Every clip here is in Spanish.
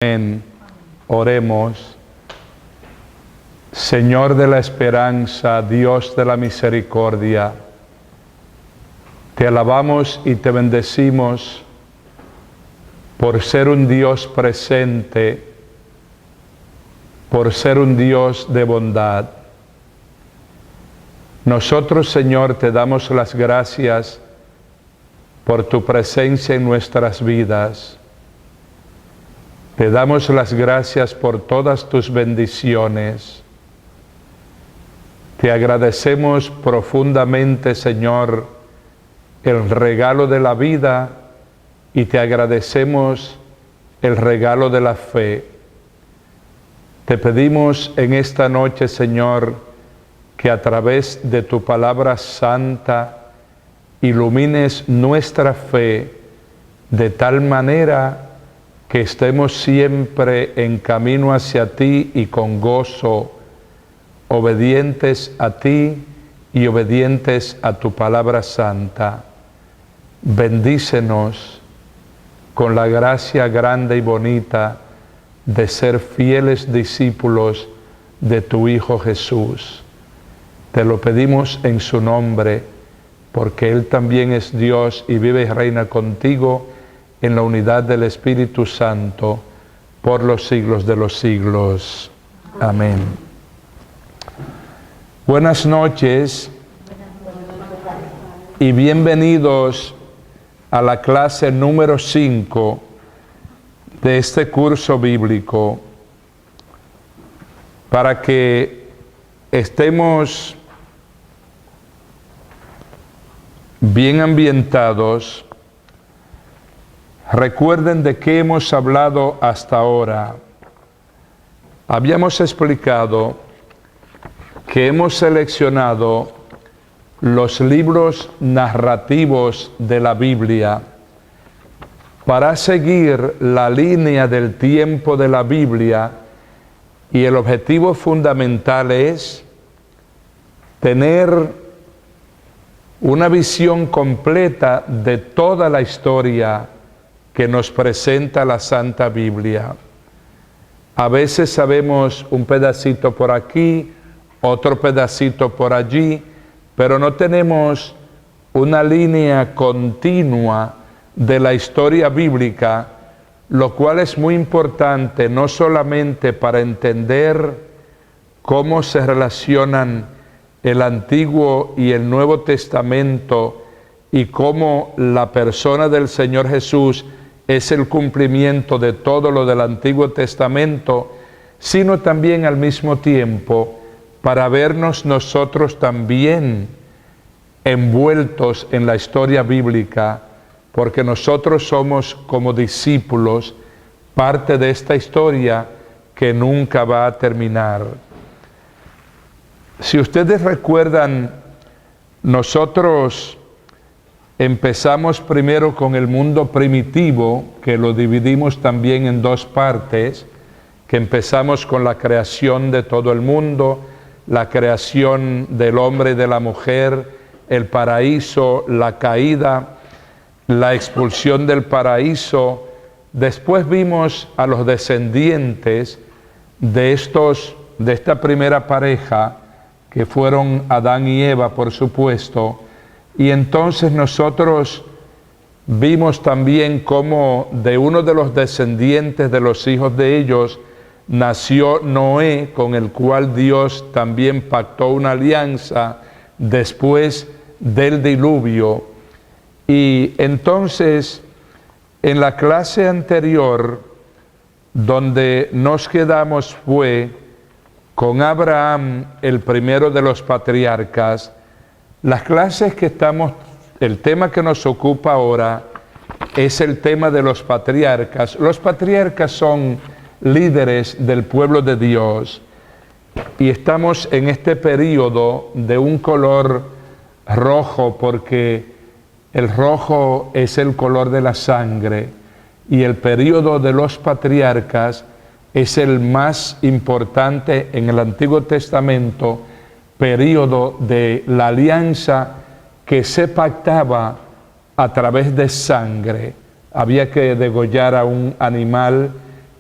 Amén. Oremos. Señor de la esperanza, Dios de la misericordia, te alabamos y te bendecimos por ser un Dios presente, por ser un Dios de bondad. Nosotros, Señor, te damos las gracias por tu presencia en nuestras vidas. Te damos las gracias por todas tus bendiciones. Te agradecemos profundamente, Señor, el regalo de la vida y te agradecemos el regalo de la fe. Te pedimos en esta noche, Señor, que a través de tu palabra santa ilumines nuestra fe de tal manera que estemos siempre en camino hacia ti y con gozo, obedientes a ti y obedientes a tu palabra santa. Bendícenos con la gracia grande y bonita de ser fieles discípulos de tu Hijo Jesús. Te lo pedimos en su nombre, porque Él también es Dios y vive y reina contigo en la unidad del Espíritu Santo, por los siglos de los siglos. Amén. Buenas noches y bienvenidos a la clase número 5 de este curso bíblico, para que estemos bien ambientados. Recuerden de qué hemos hablado hasta ahora. Habíamos explicado que hemos seleccionado los libros narrativos de la Biblia para seguir la línea del tiempo de la Biblia, y el objetivo fundamental es tener una visión completa de toda la historia que nos presenta la Santa Biblia. A veces sabemos un pedacito por aquí, otro pedacito por allí, pero no tenemos una línea continua de la historia bíblica, lo cual es muy importante no solamente para entender cómo se relacionan el Antiguo y el Nuevo Testamento y cómo la persona del Señor Jesús es el cumplimiento de todo lo del Antiguo Testamento, sino también al mismo tiempo para vernos nosotros también envueltos en la historia bíblica, porque nosotros somos como discípulos parte de esta historia que nunca va a terminar. Si ustedes recuerdan, nosotros empezamos primero con el mundo primitivo, que lo dividimos también en dos partes, que empezamos con la creación de todo el mundo, la creación del hombre y de la mujer, el paraíso, la caída, la expulsión del paraíso. Después vimos a los descendientes de esta primera pareja, que fueron Adán y Eva, por supuesto. Y entonces nosotros vimos también cómo de uno de los descendientes de los hijos de ellos nació Noé, con el cual Dios también pactó una alianza después del diluvio. Y entonces, en la clase anterior, donde nos quedamos fue con Abraham, el primero de los patriarcas. Las clases que el tema que nos ocupa ahora es el tema de los patriarcas. Los patriarcas son líderes del pueblo de Dios, y estamos en este periodo de un color rojo, porque el rojo es el color de la sangre, y el periodo de los patriarcas es el más importante en el Antiguo Testamento, periodo de la alianza que se pactaba a través de sangre. Había que degollar a un animal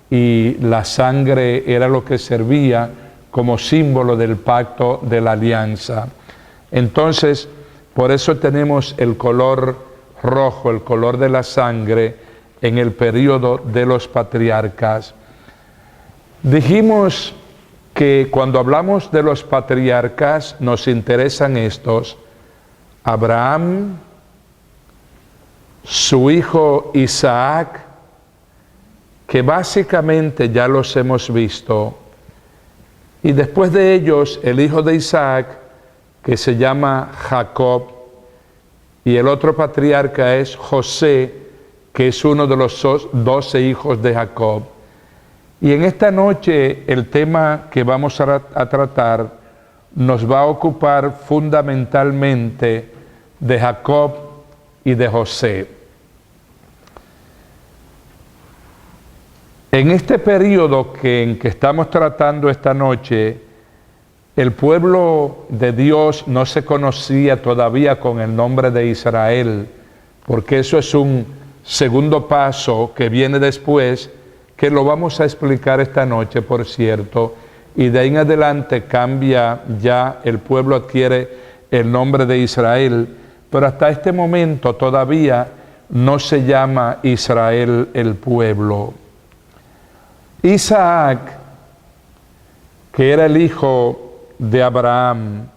y la sangre era lo que servía como símbolo del pacto de la alianza. Entonces, por eso tenemos el color rojo, el color de la sangre, en el periodo de los patriarcas. Dijimos que cuando hablamos de los patriarcas nos interesan estos: Abraham, su hijo Isaac, que básicamente ya los hemos visto, y después de ellos el hijo de Isaac, que se llama Jacob, y el otro patriarca es José, que es uno de los 12 hijos de Jacob. Y en esta noche el tema que vamos a tratar nos va a ocupar fundamentalmente de Jacob y de José. En este periodo en que estamos tratando esta noche, el pueblo de Dios no se conocía todavía con el nombre de Israel, porque eso es un segundo paso que viene después, que lo vamos a explicar esta noche, por cierto, y de ahí en adelante cambia ya, el pueblo adquiere el nombre de Israel, pero hasta este momento todavía no se llama Israel el pueblo. Isaac, que era el hijo de Abraham,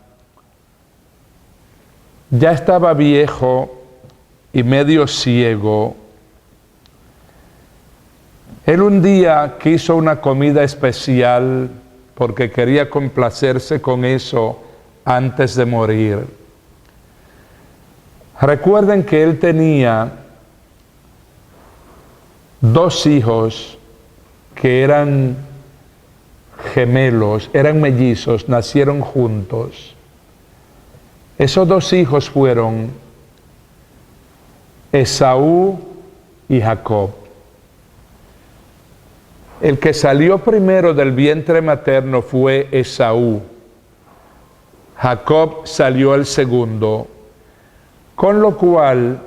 ya estaba viejo y medio ciego. Él un día quiso una comida especial porque quería complacerse con eso antes de morir. Recuerden que él tenía 2 hijos que eran gemelos, eran mellizos, nacieron juntos. Esos 2 hijos fueron Esaú y Jacob. El que salió primero del vientre materno fue Esaú. Jacob salió el segundo, con lo cual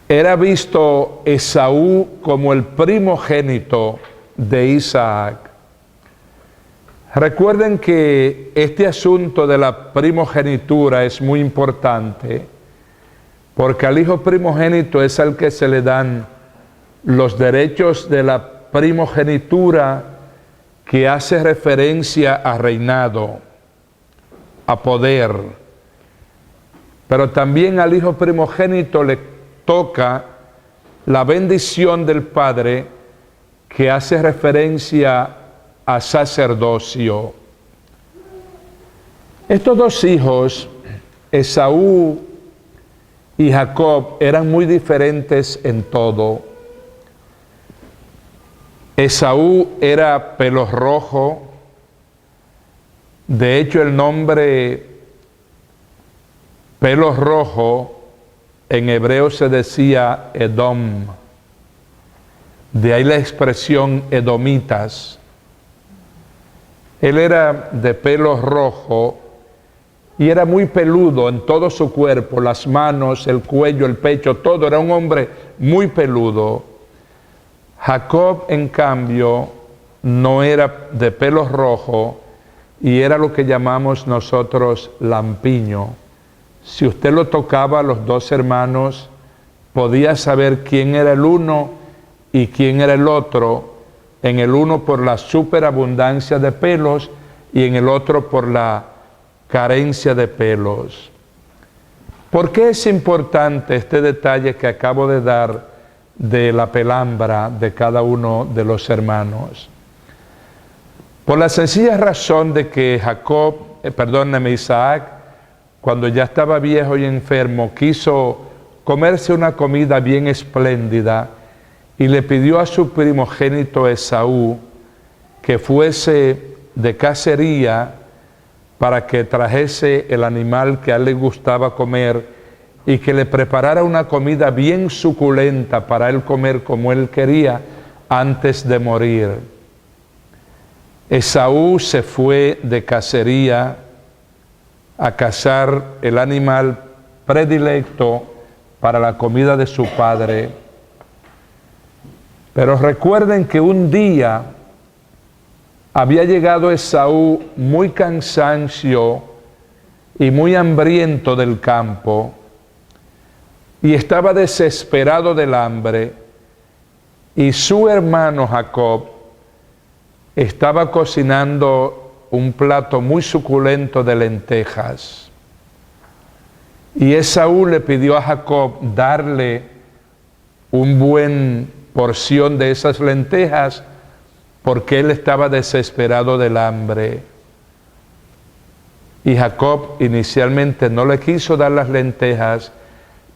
era visto Esaú como el primogénito de Isaac. Recuerden que este asunto de la primogenitura es muy importante, porque al hijo primogénito es al que se le dan los derechos de la primogenitura, que hace referencia a reinado, a poder. Pero también al hijo primogénito le toca la bendición del Padre, que hace referencia a sacerdocio. Estos 2 hijos, Esaú y Jacob, eran muy diferentes en todo. Esaú era pelirrojo. De hecho, el nombre pelo rojo en hebreo se decía Edom. De ahí la expresión edomitas. Él era de pelo rojo y era muy peludo en todo su cuerpo, las manos, el cuello, el pecho, todo. Era un hombre muy peludo. Jacob, en cambio, no era de pelo rojo y era lo que llamamos nosotros lampiño. Si usted lo tocaba a los 2 hermanos, podía saber quién era el uno y quién era el otro, en el uno por la superabundancia de pelos y en el otro por la carencia de pelos. ¿Por qué es importante este detalle que acabo de dar de la pelambra de cada uno de los hermanos? Por la sencilla razón de que Isaac, cuando ya estaba viejo y enfermo, quiso comerse una comida bien espléndida y le pidió a su primogénito Esaú que fuese de cacería para que trajese el animal que a él le gustaba comer y que le preparara una comida bien suculenta para él comer como él quería antes de morir. Esaú se fue de cacería a cazar el animal predilecto para la comida de su padre. Pero recuerden que un día había llegado Esaú muy cansancio y muy hambriento del campo, y estaba desesperado del hambre, y su hermano Jacob estaba cocinando un plato muy suculento de lentejas. Y Esaú le pidió a Jacob darle un buen porción de esas lentejas porque él estaba desesperado del hambre. Y Jacob inicialmente no le quiso dar las lentejas,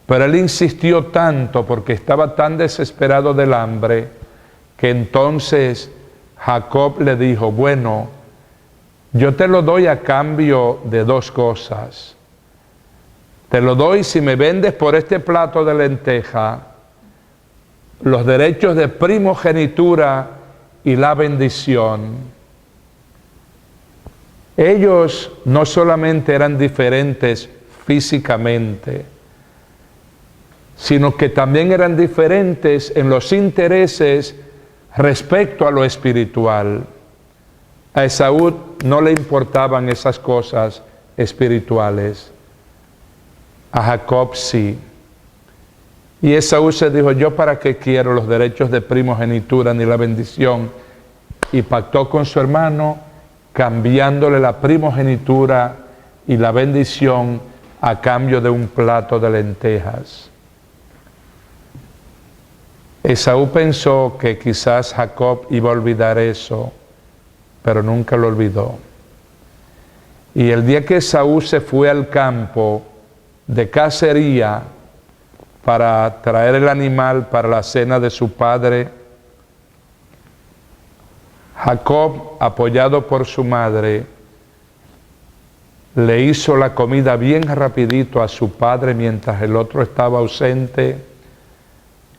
pero él insistió tanto porque estaba tan desesperado del hambre que entonces Jacob le dijo: bueno, yo te lo doy a cambio de dos cosas. Te lo doy si me vendes por este plato de lenteja los derechos de primogenitura y la bendición. Ellos no solamente eran diferentes físicamente, sino que también eran diferentes en los intereses respecto a lo espiritual. A Esaú no le importaban esas cosas espirituales, a Jacob sí. Y Esaú se dijo: yo para qué quiero los derechos de primogenitura ni la bendición, y pactó con su hermano cambiándole la primogenitura y la bendición a cambio de un plato de lentejas. Esaú pensó que quizás Jacob iba a olvidar eso, pero nunca lo olvidó. Y el día que Esaú se fue al campo de cacería para traer el animal para la cena de su padre, Jacob, apoyado por su madre, le hizo la comida bien rapidito a su padre mientras el otro estaba ausente.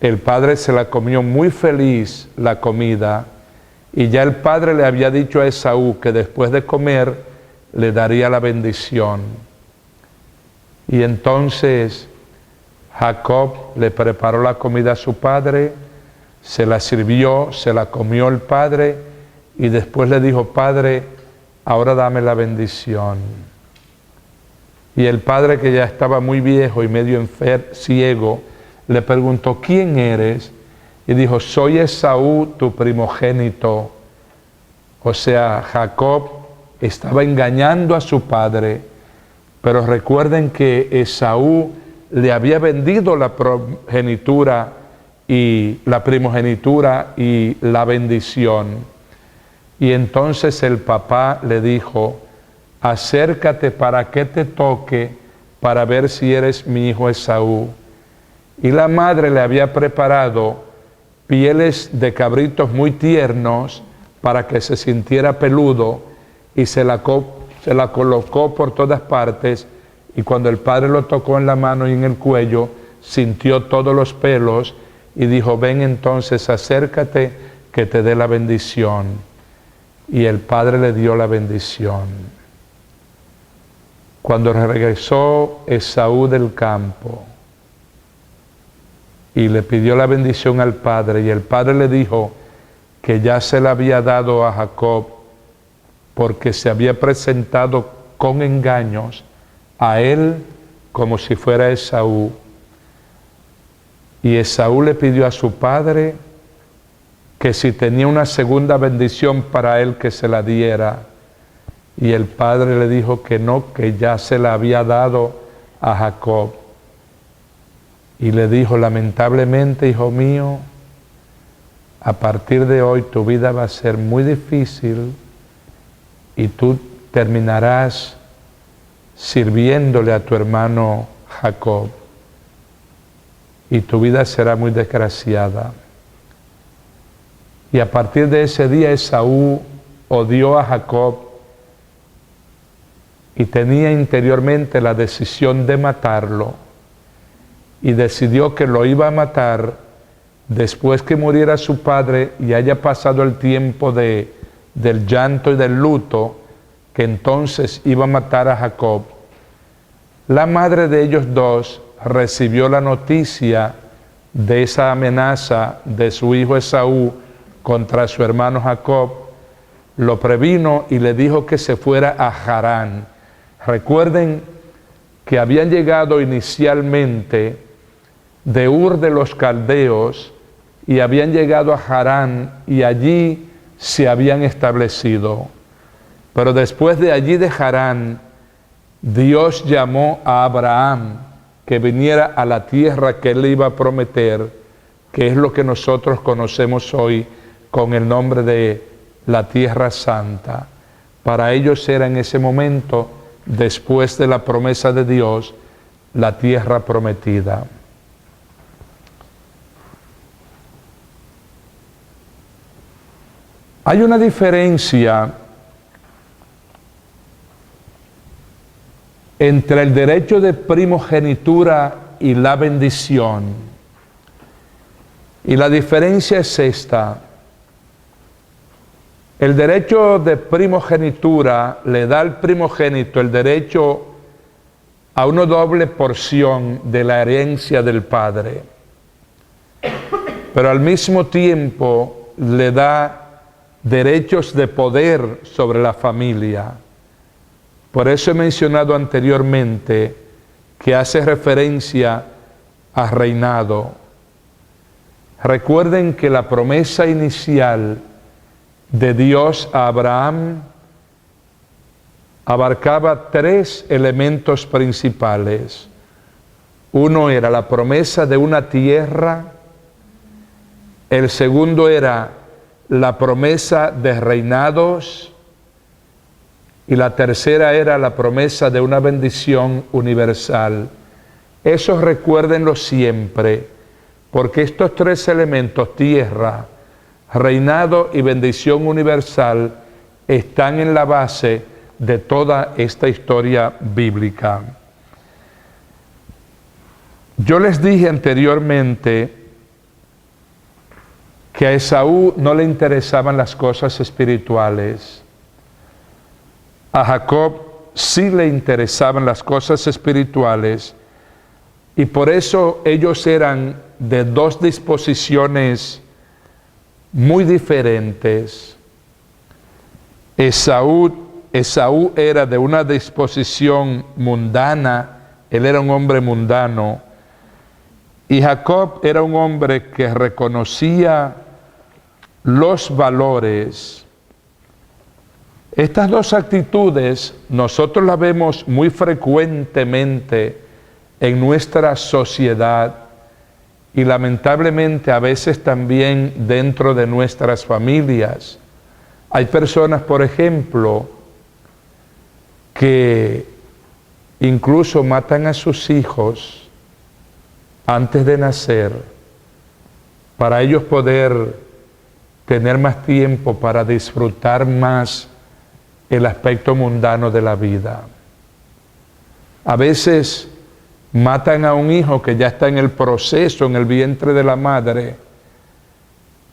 El padre se la comió muy feliz la comida, y ya el padre le había dicho a Esaú que después de comer le daría la bendición. Y entonces Jacob le preparó la comida a su padre, se la sirvió, se la comió el padre, y después le dijo: padre, ahora dame la bendición. Y el padre, que ya estaba muy viejo y medio ciego, le preguntó: ¿quién eres? Y dijo: soy Esaú, tu primogénito. O sea, Jacob estaba engañando a su padre, pero recuerden que Esaú le había vendido la primogenitura y la bendición. Y entonces el papá le dijo: acércate para que te toque, para ver si eres mi hijo Esaú. Y la madre le había preparado pieles de cabritos muy tiernos para que se sintiera peludo, y se la colocó por todas partes, y cuando el padre lo tocó en la mano y en el cuello, sintió todos los pelos y dijo: ven entonces, acércate que te dé la bendición. Y el padre le dio la bendición. Cuando regresó Esaú del campo y le pidió la bendición al padre, y el padre le dijo que ya se la había dado a Jacob porque se había presentado con engaños a él como si fuera Esaú. Y Esaú le pidió a su padre que si tenía una segunda bendición para él, que se la diera. Y el padre le dijo que no, que ya se la había dado a Jacob. Y le dijo: lamentablemente, hijo mío, a partir de hoy tu vida va a ser muy difícil y tú terminarás sirviéndole a tu hermano Jacob, y tu vida será muy desgraciada. Y a partir de ese día Esaú odió a Jacob y tenía interiormente la decisión de matarlo, y decidió que lo iba a matar después que muriera su padre y haya pasado el tiempo del llanto y del luto, que entonces iba a matar a Jacob. La madre de ellos dos recibió la noticia de esa amenaza de su hijo Esaú contra su hermano Jacob, lo previno y le dijo que se fuera a Harán. Recuerden que habían llegado inicialmente de Ur de los Caldeos y habían llegado a Harán y allí se habían establecido. Pero después de allí de Harán, Dios llamó a Abraham que viniera a la tierra que él le iba a prometer, que es lo que nosotros conocemos hoy con el nombre de la Tierra Santa. Para ellos era en ese momento, después de la promesa de Dios, la tierra prometida. Hay una diferencia entre el derecho de primogenitura y la bendición. Y la diferencia es esta. El derecho de primogenitura le da al primogénito el derecho a una doble porción de la herencia del padre, pero al mismo tiempo le da derechos de poder sobre la familia. Por eso he mencionado anteriormente que hace referencia a reinado. Recuerden que la promesa inicial de Dios a Abraham abarcaba tres elementos principales. Uno era la promesa de una tierra, el segundo era la promesa de reinados y la tercera era la promesa de una bendición universal. Eso recuérdenlo siempre, porque estos tres elementos, tierra, reinado y bendición universal, están en la base de toda esta historia bíblica. Yo les dije anteriormente que a Esaú no le interesaban las cosas espirituales. A Jacob sí le interesaban las cosas espirituales y por eso ellos eran de dos disposiciones muy diferentes. Esaú era de una disposición mundana, él era un hombre mundano, y Jacob era un hombre que reconocía los valores. Estas dos actitudes nosotros las vemos muy frecuentemente en nuestra sociedad y lamentablemente a veces también dentro de nuestras familias. Hay personas, por ejemplo, que incluso matan a sus hijos antes de nacer para ellos poder tener más tiempo para disfrutar más el aspecto mundano de la vida. A veces matan a un hijo que ya está en el proceso, en el vientre de la madre,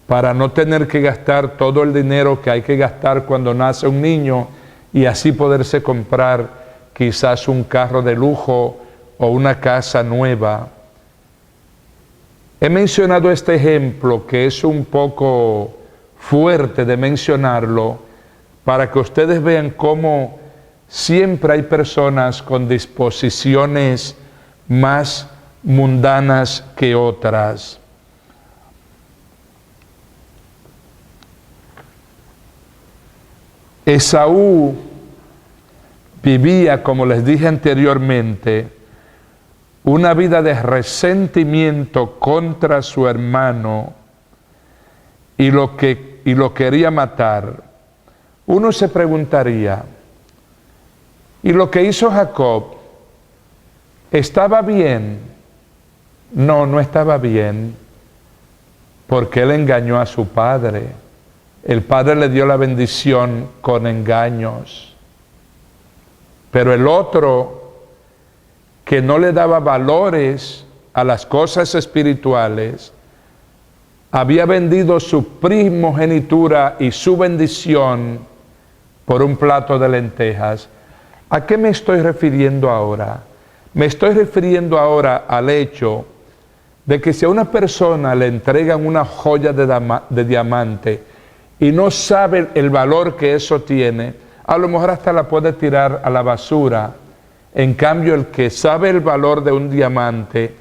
para no tener que gastar todo el dinero que hay que gastar cuando nace un niño y así poderse comprar quizás un carro de lujo o una casa nueva. He mencionado este ejemplo que es un poco fuerte de mencionarlo para que ustedes vean cómo siempre hay personas con disposiciones más mundanas que otras. Esaú vivía, como les dije anteriormente, una vida de resentimiento contra su hermano y lo quería matar. Uno se preguntaría, ¿y lo que hizo Jacob estaba bien? No, no estaba bien, porque él engañó a su padre. El padre le dio la bendición con engaños. Pero el otro, que no le daba valores a las cosas espirituales, había vendido su primogenitura y su bendición por un plato de lentejas. ¿A qué me estoy refiriendo ahora? Me estoy refiriendo ahora al hecho de que si a una persona le entregan una joya de diamante y no sabe el valor que eso tiene, a lo mejor hasta la puede tirar a la basura. En cambio, el que sabe el valor de un diamante,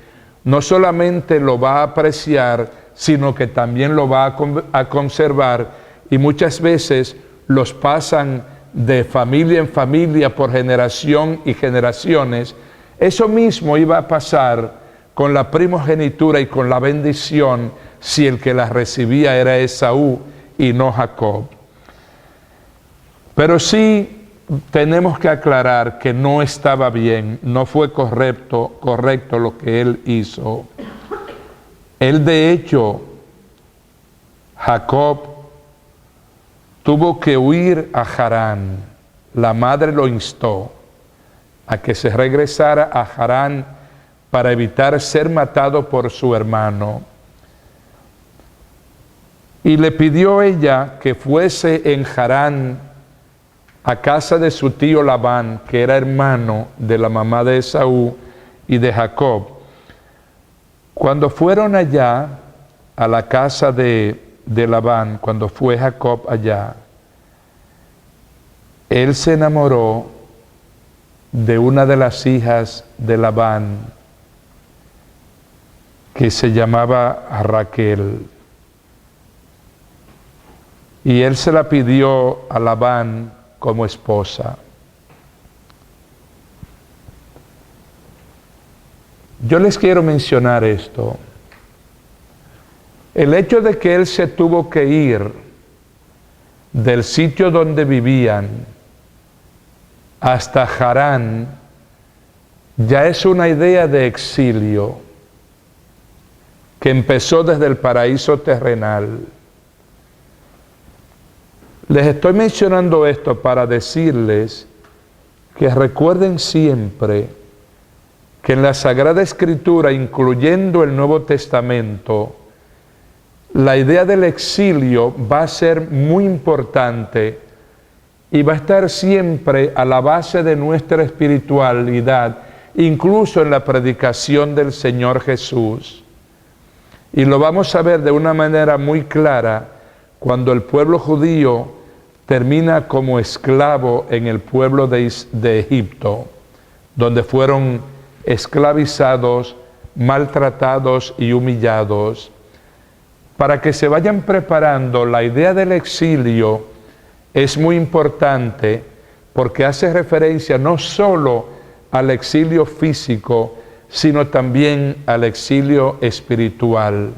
no solamente lo va a apreciar, sino que también lo va a conservar, y muchas veces los pasan de familia en familia por generación y generaciones. Eso mismo iba a pasar con la primogenitura y con la bendición si el que la recibía era Esaú y no Jacob. Pero sí tenemos que aclarar que no estaba bien, no fue correcto lo que él hizo. Él, de hecho, Jacob tuvo que huir a Harán. La madre lo instó a que se regresara a Harán para evitar ser matado por su hermano. Y le pidió ella que fuese en Harán a casa de su tío Labán, que era hermano de la mamá de Esaú y de Jacob. Cuando fueron allá a la casa de Labán, cuando fue Jacob allá, él se enamoró de una de las hijas de Labán, que se llamaba Raquel. Y él se la pidió a Labán como esposa. Yo les quiero mencionar esto. El hecho de que él se tuvo que ir del sitio donde vivían hasta Harán ya es una idea de exilio que empezó desde el paraíso terrenal. Les estoy mencionando esto para decirles que recuerden siempre que en la Sagrada Escritura, incluyendo el Nuevo Testamento, la idea del exilio va a ser muy importante y va a estar siempre a la base de nuestra espiritualidad, incluso en la predicación del Señor Jesús. Y lo vamos a ver de una manera muy clara cuando el pueblo judío termina como esclavo en el pueblo de Egipto, donde fueron esclavizados, maltratados y humillados. Para que se vayan preparando, la idea del exilio es muy importante porque hace referencia no solo al exilio físico, sino también al exilio espiritual.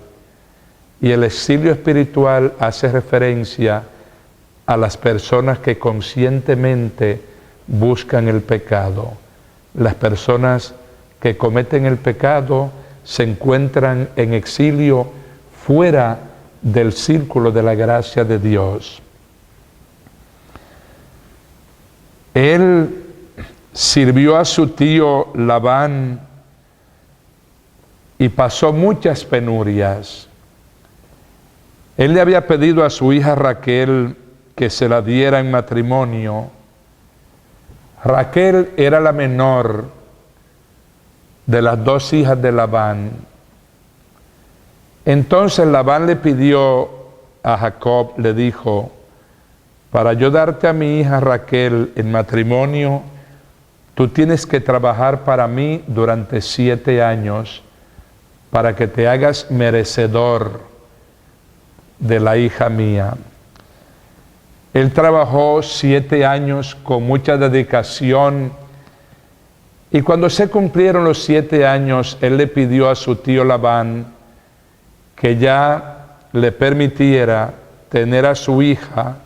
Y el exilio espiritual hace referencia a las personas que conscientemente buscan el pecado. Las personas que cometen el pecado se encuentran en exilio fuera del círculo de la gracia de Dios. Él sirvió a su tío Labán y pasó muchas penurias. Él le había pedido a su hija Raquel que se la diera en matrimonio. Raquel era la menor de las dos hijas de Labán. Entonces Labán le pidió a Jacob, le dijo: para yo darte a mi hija Raquel en matrimonio, tú tienes que trabajar para mí durante 7 años para que te hagas merecedor de la hija mía. Él trabajó 7 años con mucha dedicación y cuando se cumplieron los 7 años, él le pidió a su tío Labán que ya le permitiera tener a su hija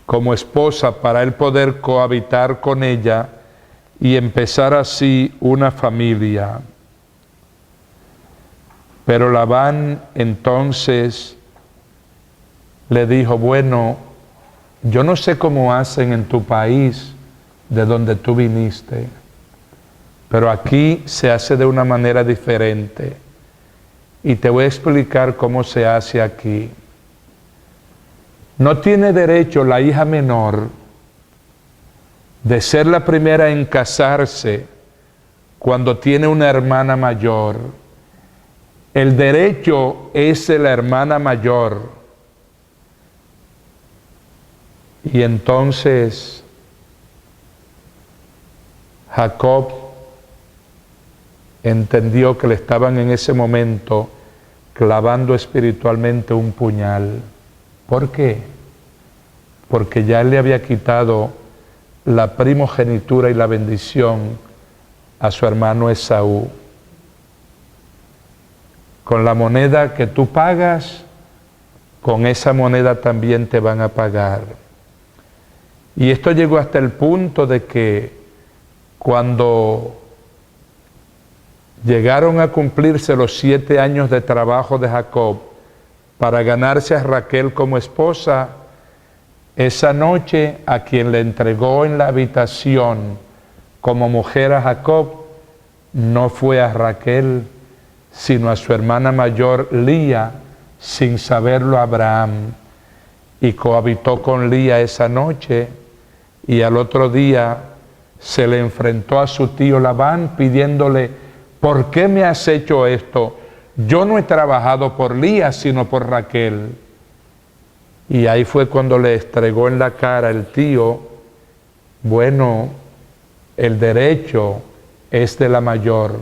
como esposa para él poder cohabitar con ella y empezar así una familia. Pero Labán entonces le dijo: bueno, yo no sé cómo hacen en tu país de donde tú viniste, pero aquí se hace de una manera diferente y te voy a explicar cómo se hace aquí. No tiene derecho la hija menor de ser la primera en casarse cuando tiene una hermana mayor. El derecho es de la hermana mayor. Y entonces Jacob entendió que le estaban en ese momento clavando espiritualmente un puñal. ¿Por qué? Porque ya él le había quitado la primogenitura y la bendición a su hermano Esaú. Con la moneda que tú pagas, con esa moneda también te van a pagar. Y esto llegó hasta el punto de que cuando llegaron a cumplirse los 7 años de trabajo de Jacob para ganarse a Raquel como esposa, esa noche a quien le entregó en la habitación como mujer a Jacob no fue a Raquel, sino a su hermana mayor Lía, sin saberlo Abraham, y cohabitó con Lía esa noche, y al otro día se le enfrentó a su tío Labán pidiéndole: ¿por qué me has hecho esto? Yo no he trabajado por Lía, sino por Raquel. Y ahí fue cuando le estregó en la cara el tío: bueno, el derecho es de la mayor,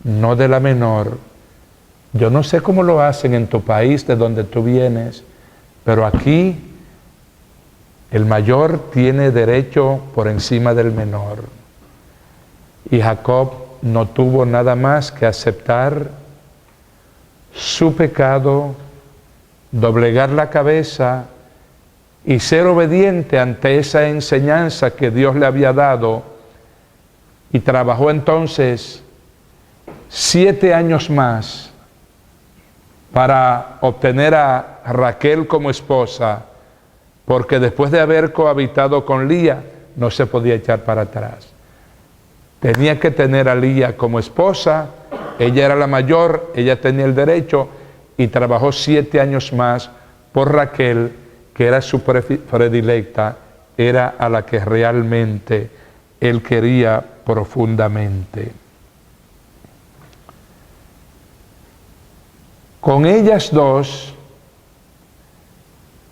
no de la menor. Yo no sé cómo lo hacen en tu país, de donde tú vienes, pero aquí el mayor tiene derecho por encima del menor. Y Jacob no tuvo nada más que aceptar su pecado, doblegar la cabeza y ser obediente ante esa enseñanza que Dios le había dado, y trabajó entonces 7 años más para obtener a Raquel como esposa, porque después de haber cohabitado con Lía no se podía echar para atrás. Tenía que tener a Lía como esposa, ella era la mayor, ella tenía el derecho, y trabajó 7 años más por Raquel, que era su predilecta, era a la que realmente él quería profundamente. Con ellas dos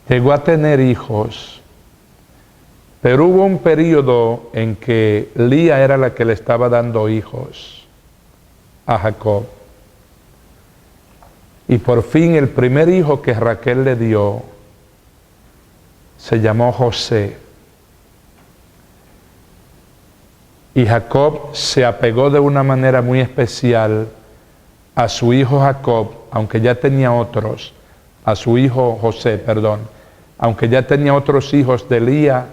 llegó a tener hijos, pero hubo un periodo en que Lía era la que le estaba dando hijos a Jacob. Y por fin el primer hijo que Raquel le dio se llamó José. Y Jacob se apegó de una manera muy especial a su hijo Jacob, aunque ya tenía otros, a su hijo José, perdón, aunque ya tenía otros hijos de Lía,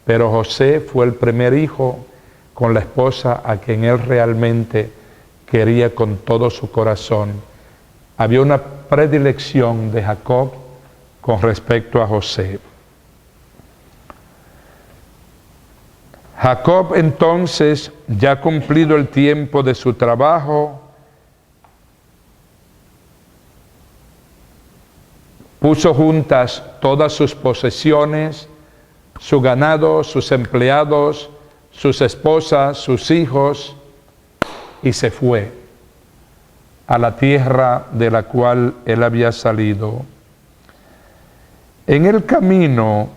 pero José fue el primer hijo con la esposa a quien él realmente quería con todo su corazón. Había una predilección de Jacob con respecto a José. Jacob entonces, ya cumplido el tiempo de su trabajo, puso juntas todas sus posesiones, su ganado, sus empleados, sus esposas, sus hijos, y se fue a la tierra de la cual él había salido. En el camino,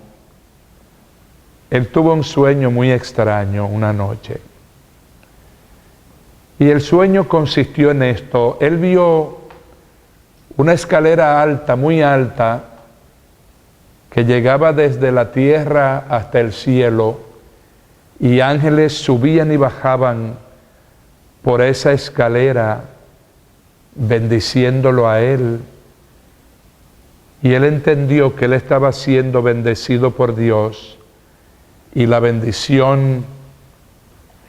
él tuvo un sueño muy extraño una noche. Y el sueño consistió en esto: él vio una escalera alta, muy alta, que llegaba desde la tierra hasta el cielo, y ángeles subían y bajaban por esa escalera, bendiciéndolo a él. Y él entendió que él estaba siendo bendecido por Dios, y la bendición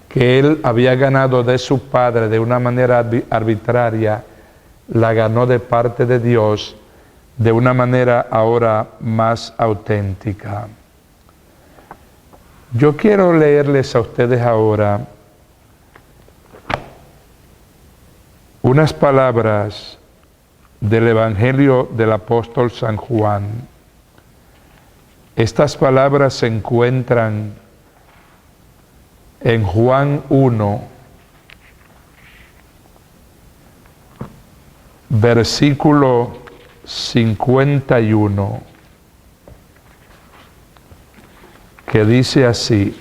que él había ganado de su padre de una manera arbitraria, la ganó de parte de Dios de una manera ahora más auténtica. Yo quiero leerles a ustedes ahora unas palabras del Evangelio del apóstol San Juan. Estas palabras se encuentran en Juan 1, versículo 51, que dice así: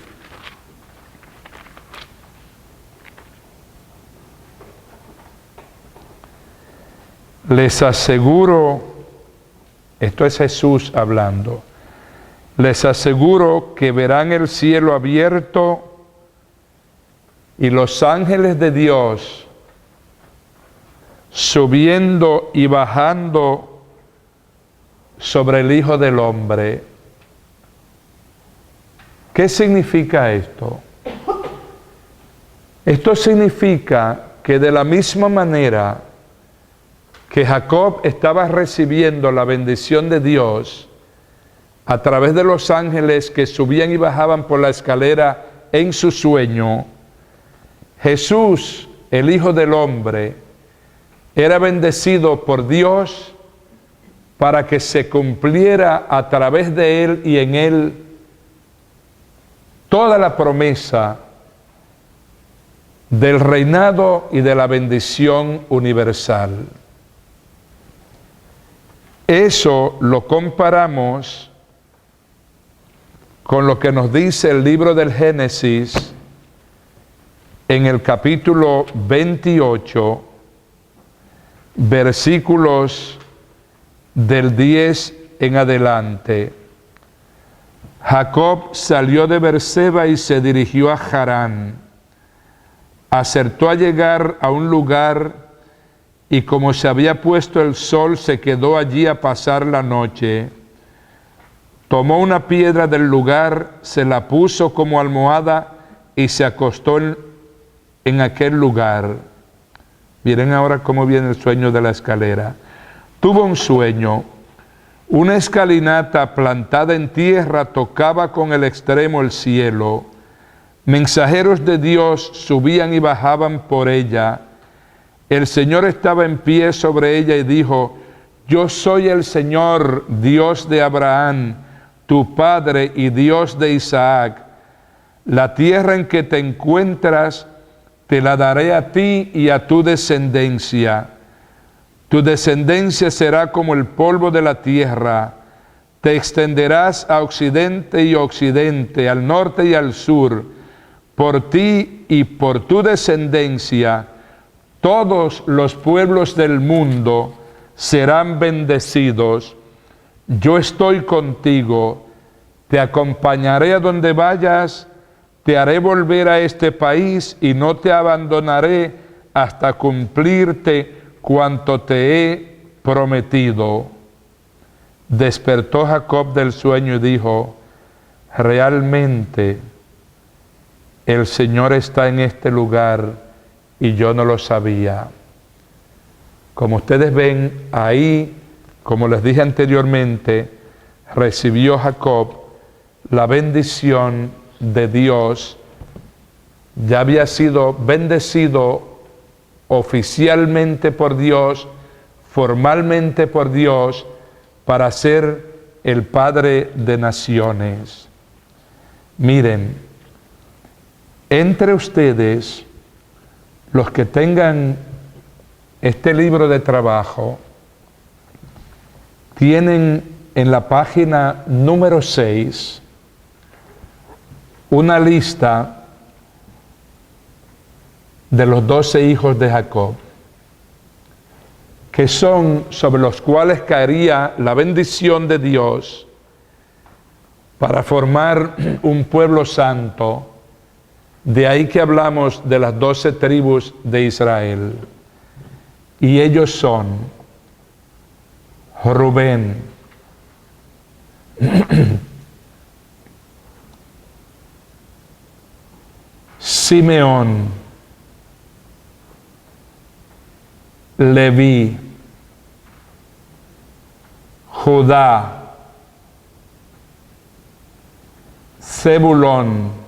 les aseguro, esto es Jesús hablando, les aseguro que verán el cielo abierto y los ángeles de Dios subiendo y bajando sobre el Hijo del Hombre. ¿Qué significa esto? Esto significa que de la misma manera que Jacob estaba recibiendo la bendición de Dios a través de los ángeles que subían y bajaban por la escalera en su sueño, Jesús, el Hijo del Hombre, era bendecido por Dios para que se cumpliera a través de él y en él toda la promesa del reinado y de la bendición universal. Eso lo comparamos con lo que nos dice el libro del Génesis en el capítulo 28, versículos del 10 en adelante. Jacob salió de Beerseba y se dirigió a Harán. Acertó a llegar a un lugar y como se había puesto el sol, se quedó allí a pasar la noche. Tomó una piedra del lugar, se la puso como almohada y se acostó en aquel lugar. Miren ahora cómo viene el sueño de la escalera. Tuvo un sueño. Una escalinata plantada en tierra tocaba con el extremo el cielo. Mensajeros de Dios subían y bajaban por ella. El Señor estaba en pie sobre ella y dijo: yo soy el Señor, Dios de Abraham, tu padre y Dios de Isaac. La tierra en que te encuentras te la daré a ti y a tu descendencia. Tu descendencia será como el polvo de la tierra. Te extenderás a occidente y occidente, al norte y al sur. Por ti y por tu descendencia, todos los pueblos del mundo serán bendecidos. Yo estoy contigo, te acompañaré a donde vayas, te haré volver a este país y no te abandonaré hasta cumplirte cuanto te he prometido. Despertó Jacob del sueño y dijo: realmente el Señor está en este lugar y yo no lo sabía. Como ustedes ven ahí, como les dije anteriormente, recibió Jacob la bendición de Dios. Ya había sido bendecido oficialmente por Dios, formalmente por Dios, para ser el padre de naciones. Miren, entre ustedes, los que tengan este libro de trabajo, tienen en la página número 6 una lista de los 12 hijos de Jacob, que son sobre los cuales caería la bendición de Dios para formar un pueblo santo. De ahí que hablamos de las 12 tribus de Israel. Y ellos son Rubén, Simeón, Leví, Judá, Zebulón,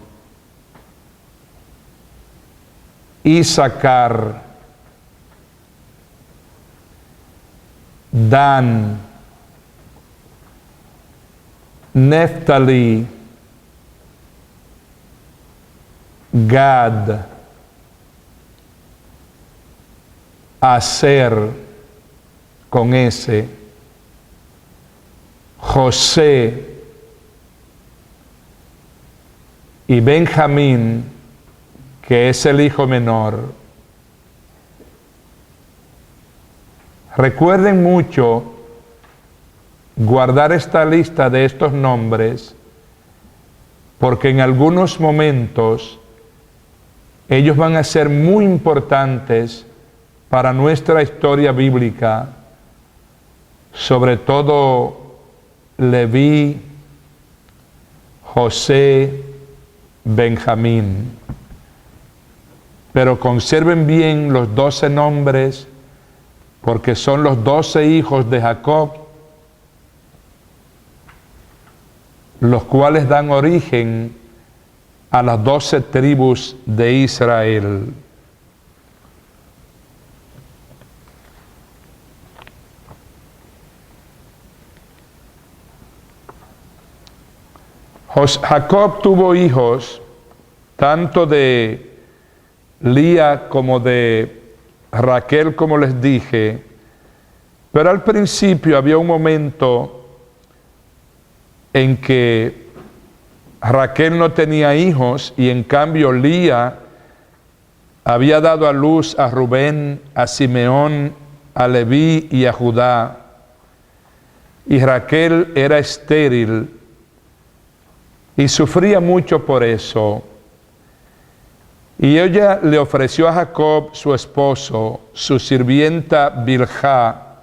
Isaacar, Dan, Neftalí, Gad, Aser, con S, José y Benjamín, que es el hijo menor. Recuerden mucho guardar esta lista de estos nombres, porque en algunos momentos ellos van a ser muy importantes para nuestra historia bíblica, sobre todo Leví, José, Benjamín. Pero conserven bien los 12 nombres, porque son los 12 hijos de Jacob, los cuales dan origen a las 12 tribus de Israel. Jacob tuvo hijos, tanto de Lía como de Raquel, como les dije, pero al principio había un momento en que Raquel no tenía hijos y en cambio Lía había dado a luz a Rubén, a Simeón, a Leví y a Judá. Y Raquel era estéril y sufría mucho por eso. Y ella le ofreció a Jacob, su esposo, su sirvienta Bilhá,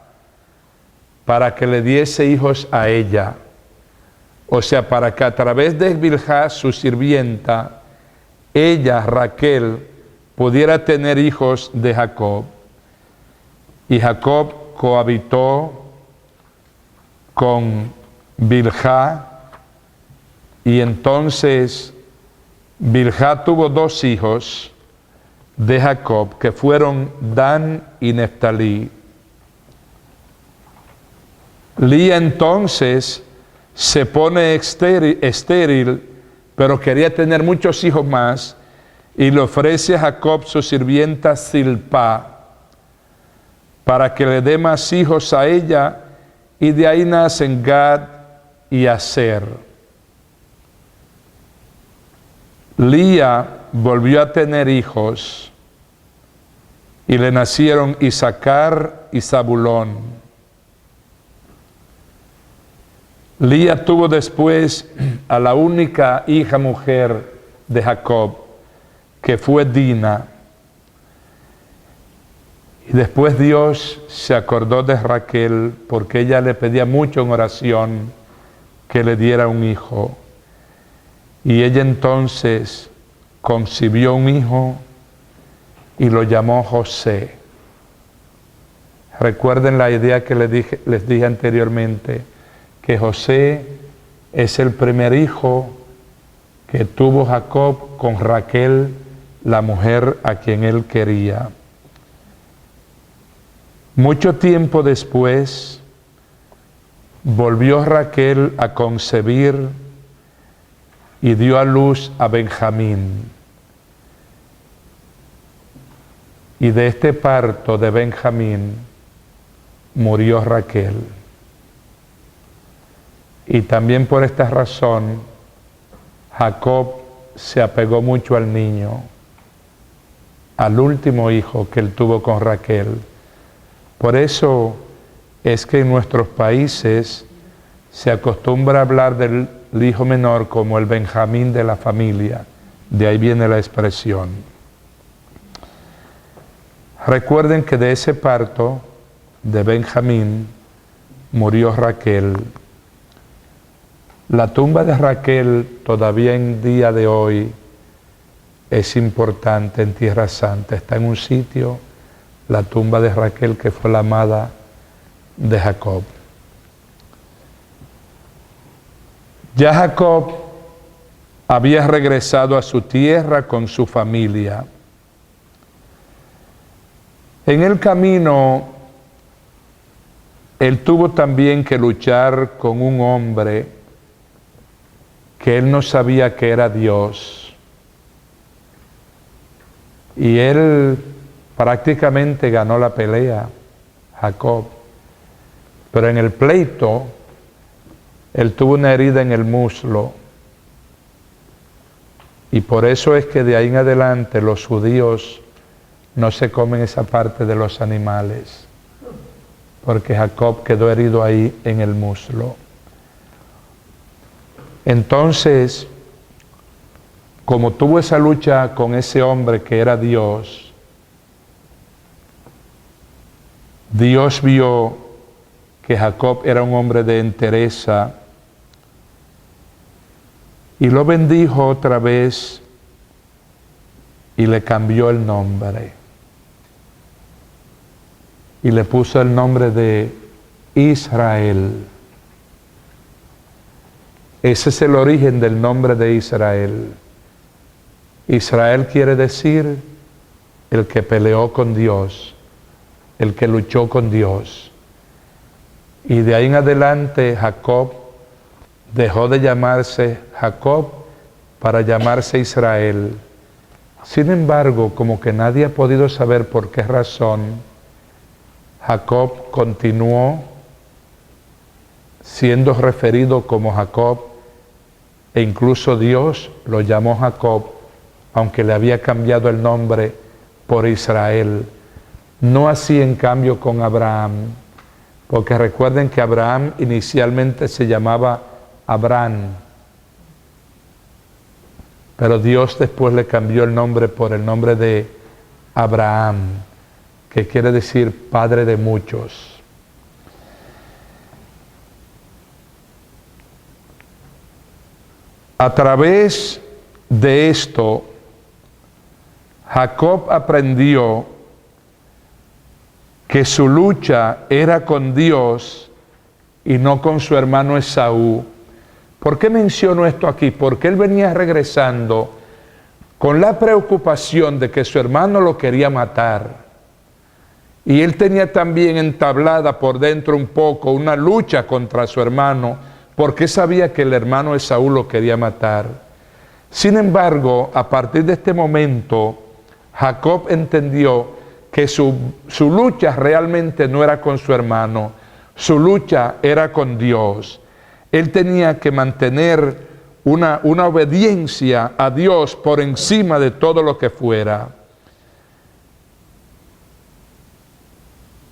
para que le diese hijos a ella. O sea, para que a través de Bilhá, su sirvienta, ella, Raquel, pudiera tener hijos de Jacob. Y Jacob cohabitó con Bilhá, y entonces Bilhá tuvo 2 hijos de Jacob, que fueron Dan y Neftalí. Lía entonces se pone estéril, pero quería tener muchos hijos más, y le ofrece a Jacob su sirvienta Zilpá, para que le dé más hijos a ella, y de ahí nacen Gad y Aser. Lía volvió a tener hijos, y le nacieron Isaacar y Zabulón. Lía tuvo después a la única hija mujer de Jacob, que fue Dina. Y después Dios se acordó de Raquel, porque ella le pedía mucho en oración que le diera un hijo. Y ella entonces concibió un hijo y lo llamó José. Recuerden la idea que les dije anteriormente, que José es el primer hijo que tuvo Jacob con Raquel, la mujer a quien él quería. Mucho tiempo después, volvió Raquel a concebir y dio a luz a Benjamín. Y de este parto de Benjamín murió Raquel. Y también por esta razón Jacob se apegó mucho al niño, al último hijo que él tuvo con Raquel. Por eso es que en nuestros países se acostumbra a hablar del hijo menor como el Benjamín de la familia. De ahí viene la expresión. Recuerden que de ese parto de Benjamín murió Raquel. La tumba de Raquel todavía en día de hoy es importante en Tierra Santa. Está en un sitio, la tumba de Raquel, que fue la amada de Jacob. Ya Jacob había regresado a su tierra con su familia. En el camino, él tuvo también que luchar con un hombre que él no sabía que era Dios. Y él prácticamente ganó la pelea, Jacob. Pero en el pleito, él tuvo una herida en el muslo. Y por eso es que de ahí en adelante los judíos no se comen esa parte de los animales, porque Jacob quedó herido ahí en el muslo. Entonces, como tuvo esa lucha con ese hombre que era Dios, Dios vio que Jacob era un hombre de entereza y lo bendijo otra vez y le cambió el nombre. Y le puso el nombre de Israel. Ese es el origen del nombre de Israel. Israel quiere decir el que peleó con Dios, el que luchó con Dios. Y de ahí en adelante Jacob dejó de llamarse Jacob para llamarse Israel. Sin embargo, como que nadie ha podido saber por qué razón, Jacob continuó siendo referido como Jacob, e incluso Dios lo llamó Jacob, aunque le había cambiado el nombre por Israel. No así en cambio con Abraham, porque recuerden que Abraham inicialmente se llamaba Abraham, pero Dios después le cambió el nombre por el nombre de Abraham, que quiere decir padre de muchos. A través de esto, Jacob aprendió que su lucha era con Dios y no con su hermano Esaú. ¿Por qué menciono esto aquí? Porque él venía regresando con la preocupación de que su hermano lo quería matar. Y él tenía también entablada por dentro un poco una lucha contra su hermano, porque sabía que el hermano Esaú lo quería matar. Sin embargo, a partir de este momento, Jacob entendió que su lucha realmente no era con su hermano, su lucha era con Dios. Él tenía que mantener una obediencia a Dios por encima de todo lo que fuera.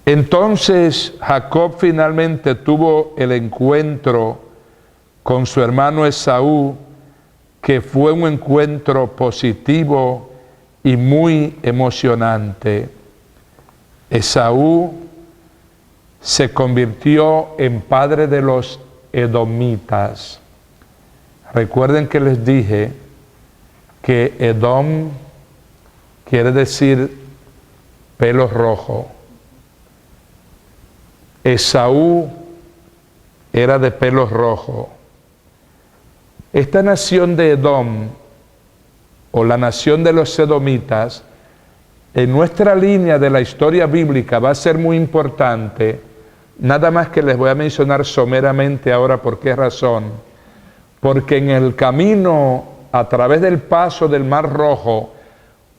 Entonces Jacob finalmente tuvo el encuentro con su hermano Esaú, que fue un encuentro positivo y muy emocionante. Esaú se convirtió en padre de los edomitas. Recuerden que les dije que Edom quiere decir pelo rojo. Esaú era de pelo rojo. Esta nación de Edom, o la nación de los edomitas, en nuestra línea de la historia bíblica va a ser muy importante. Nada más que les voy a mencionar someramente ahora por qué razón. Porque en el camino a través del paso del Mar Rojo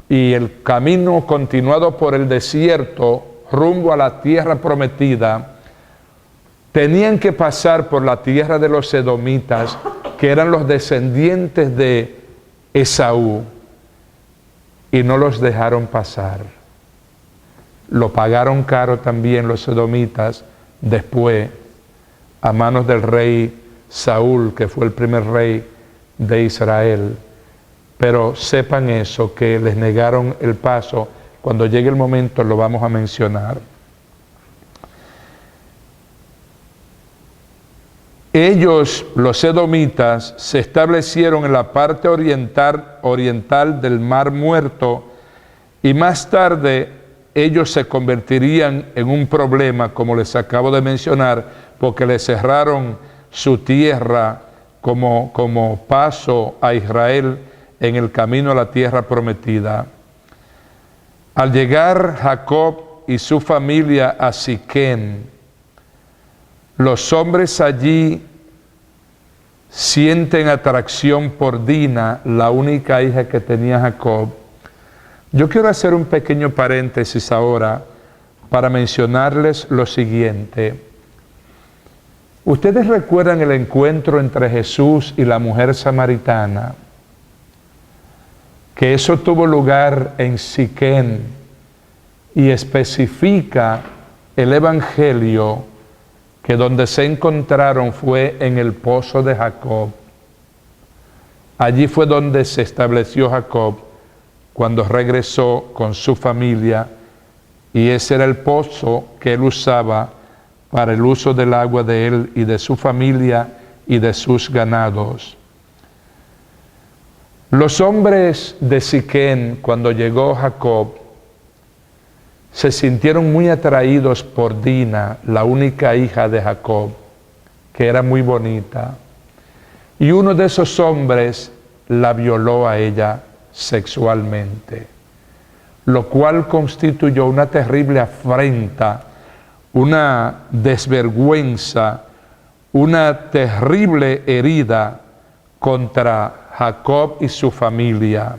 y el camino continuado por el desierto rumbo a la tierra prometida, tenían que pasar por la tierra de los edomitas, que eran los descendientes de Esaú, y no los dejaron pasar. Lo pagaron caro también los edomitas después a manos del rey Saúl, que fue el primer rey de Israel. Pero sepan eso, que les negaron el paso. Cuando llegue el momento lo vamos a mencionar. Ellos, los edomitas, se establecieron en la parte oriental del Mar Muerto, y más tarde ellos se convertirían en un problema, como les acabo de mencionar, porque les cerraron su tierra como paso a Israel en el camino a la tierra prometida. Al llegar Jacob y su familia a Siquén, los hombres allí sienten atracción por Dina, la única hija que tenía Jacob. Yo quiero hacer un pequeño paréntesis ahora para mencionarles lo siguiente. ¿Ustedes recuerdan el encuentro entre Jesús y la mujer samaritana? Que eso tuvo lugar en Siquén y especifica el Evangelio que donde se encontraron fue en el pozo de Jacob. Allí fue donde se estableció Jacob cuando regresó con su familia, y ese era el pozo que él usaba para el uso del agua de él y de su familia y de sus ganados. Los hombres de Siquén, cuando llegó Jacob, se sintieron muy atraídos por Dina, la única hija de Jacob, que era muy bonita. Y uno de esos hombres la violó a ella sexualmente, lo cual constituyó una terrible afrenta, una desvergüenza, una terrible herida contra Jacob y su familia.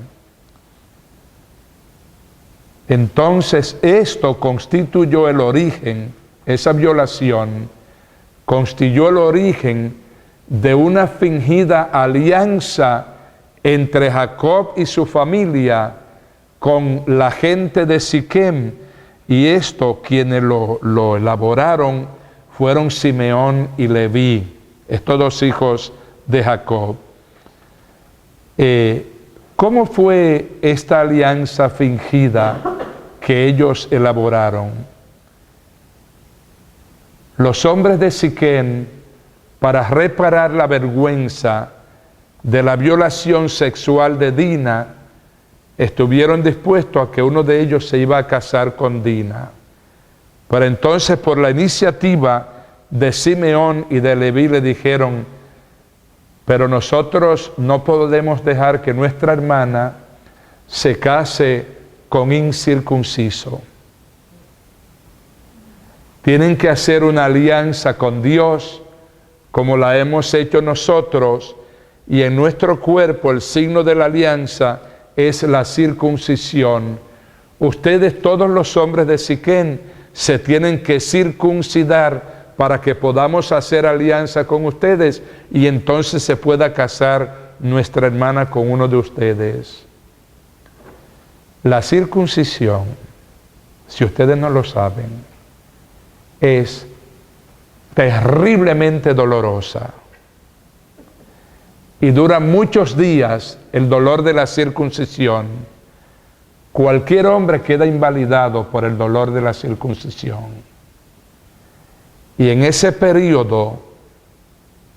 Entonces esto constituyó el origen, esa violación constituyó el origen de una fingida alianza entre Jacob y su familia con la gente de Siquem, y esto quienes lo elaboraron fueron Simeón y Leví, estos dos hijos de Jacob. ¿Cómo fue esta alianza fingida que ellos elaboraron? Los hombres de Siquén, para reparar la vergüenza de la violación sexual de Dina, estuvieron dispuestos a que uno de ellos se iba a casar con Dina. Pero entonces, por la iniciativa de Simeón y de Leví, le dijeron: pero nosotros no podemos dejar que nuestra hermana se case con incircunciso. Tienen que hacer una alianza con Dios, como la hemos hecho nosotros, y en nuestro cuerpo el signo de la alianza es la circuncisión. Ustedes, todos los hombres de Siquén, se tienen que circuncidar para que podamos hacer alianza con ustedes y entonces se pueda casar nuestra hermana con uno de ustedes. La circuncisión, si ustedes no lo saben, es terriblemente dolorosa y dura muchos días el dolor de la circuncisión. Cualquier hombre queda invalidado por el dolor de la circuncisión. Y en ese periodo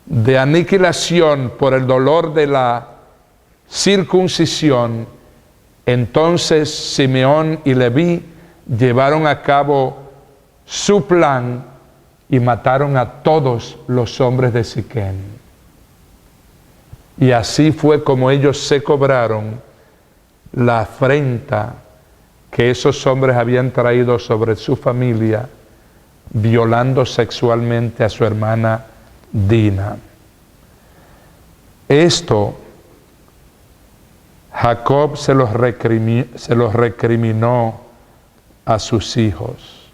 de aniquilación por el dolor de la circuncisión, entonces Simeón y Leví llevaron a cabo su plan y mataron a todos los hombres de Siquén. Y así fue como ellos se cobraron la afrenta que esos hombres habían traído sobre su familia, violando sexualmente a su hermana Dina. Esto Jacob se los recriminó a sus hijos.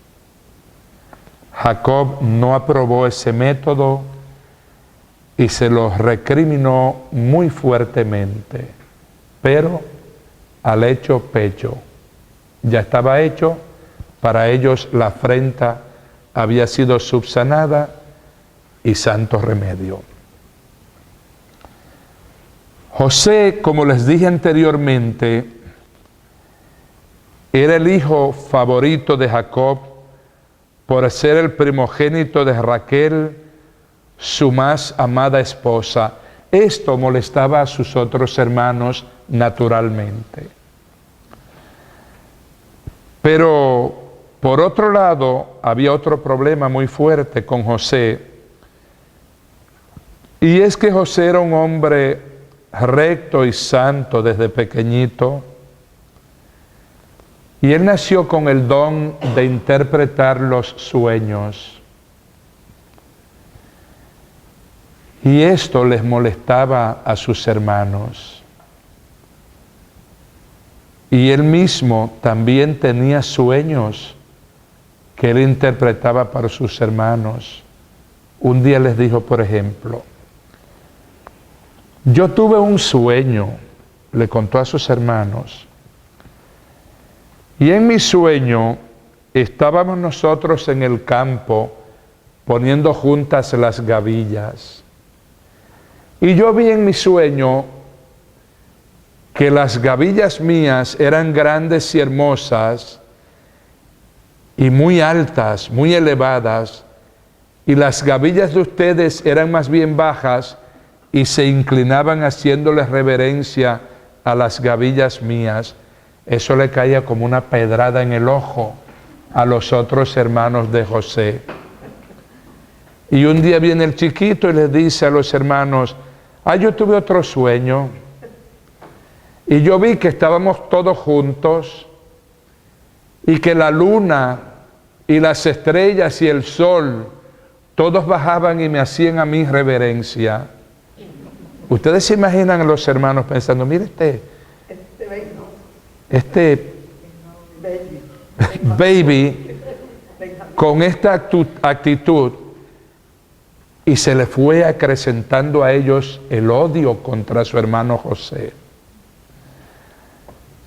Jacob no aprobó ese método y se los recriminó muy fuertemente, pero al hecho pecho. Ya estaba hecho, para ellos la afrenta había sido subsanada y santo remedio. José, como les dije anteriormente, era el hijo favorito de Jacob por ser el primogénito de Raquel, su más amada esposa. Esto molestaba a sus otros hermanos naturalmente. Pero por otro lado, había otro problema muy fuerte con José, y es que José era un hombre recto y santo desde pequeñito, y él nació con el don de interpretar los sueños. Y esto les molestaba a sus hermanos. Y él mismo también tenía sueños que él interpretaba para sus hermanos. un día les dijo, por ejemplo, yo tuve un sueño, le contó a sus hermanos, y en mi sueño estábamos nosotros en el campo poniendo juntas las gavillas. Y yo vi en mi sueño que las gavillas mías eran grandes y hermosas y muy altas, muy elevadas, y las gavillas de ustedes eran más bien bajas y se inclinaban haciéndoles reverencia a las gavillas mías. Eso le caía como una pedrada en el ojo a los otros hermanos de José. Y un día viene el chiquito y les dice a los hermanos, yo tuve otro sueño, y yo vi que estábamos todos juntos, y que la luna, y las estrellas, y el sol, todos bajaban y me hacían a mí reverencia. Ustedes se imaginan a los hermanos pensando, mire este baby con esta actitud, y se le fue acrecentando a ellos el odio contra su hermano José.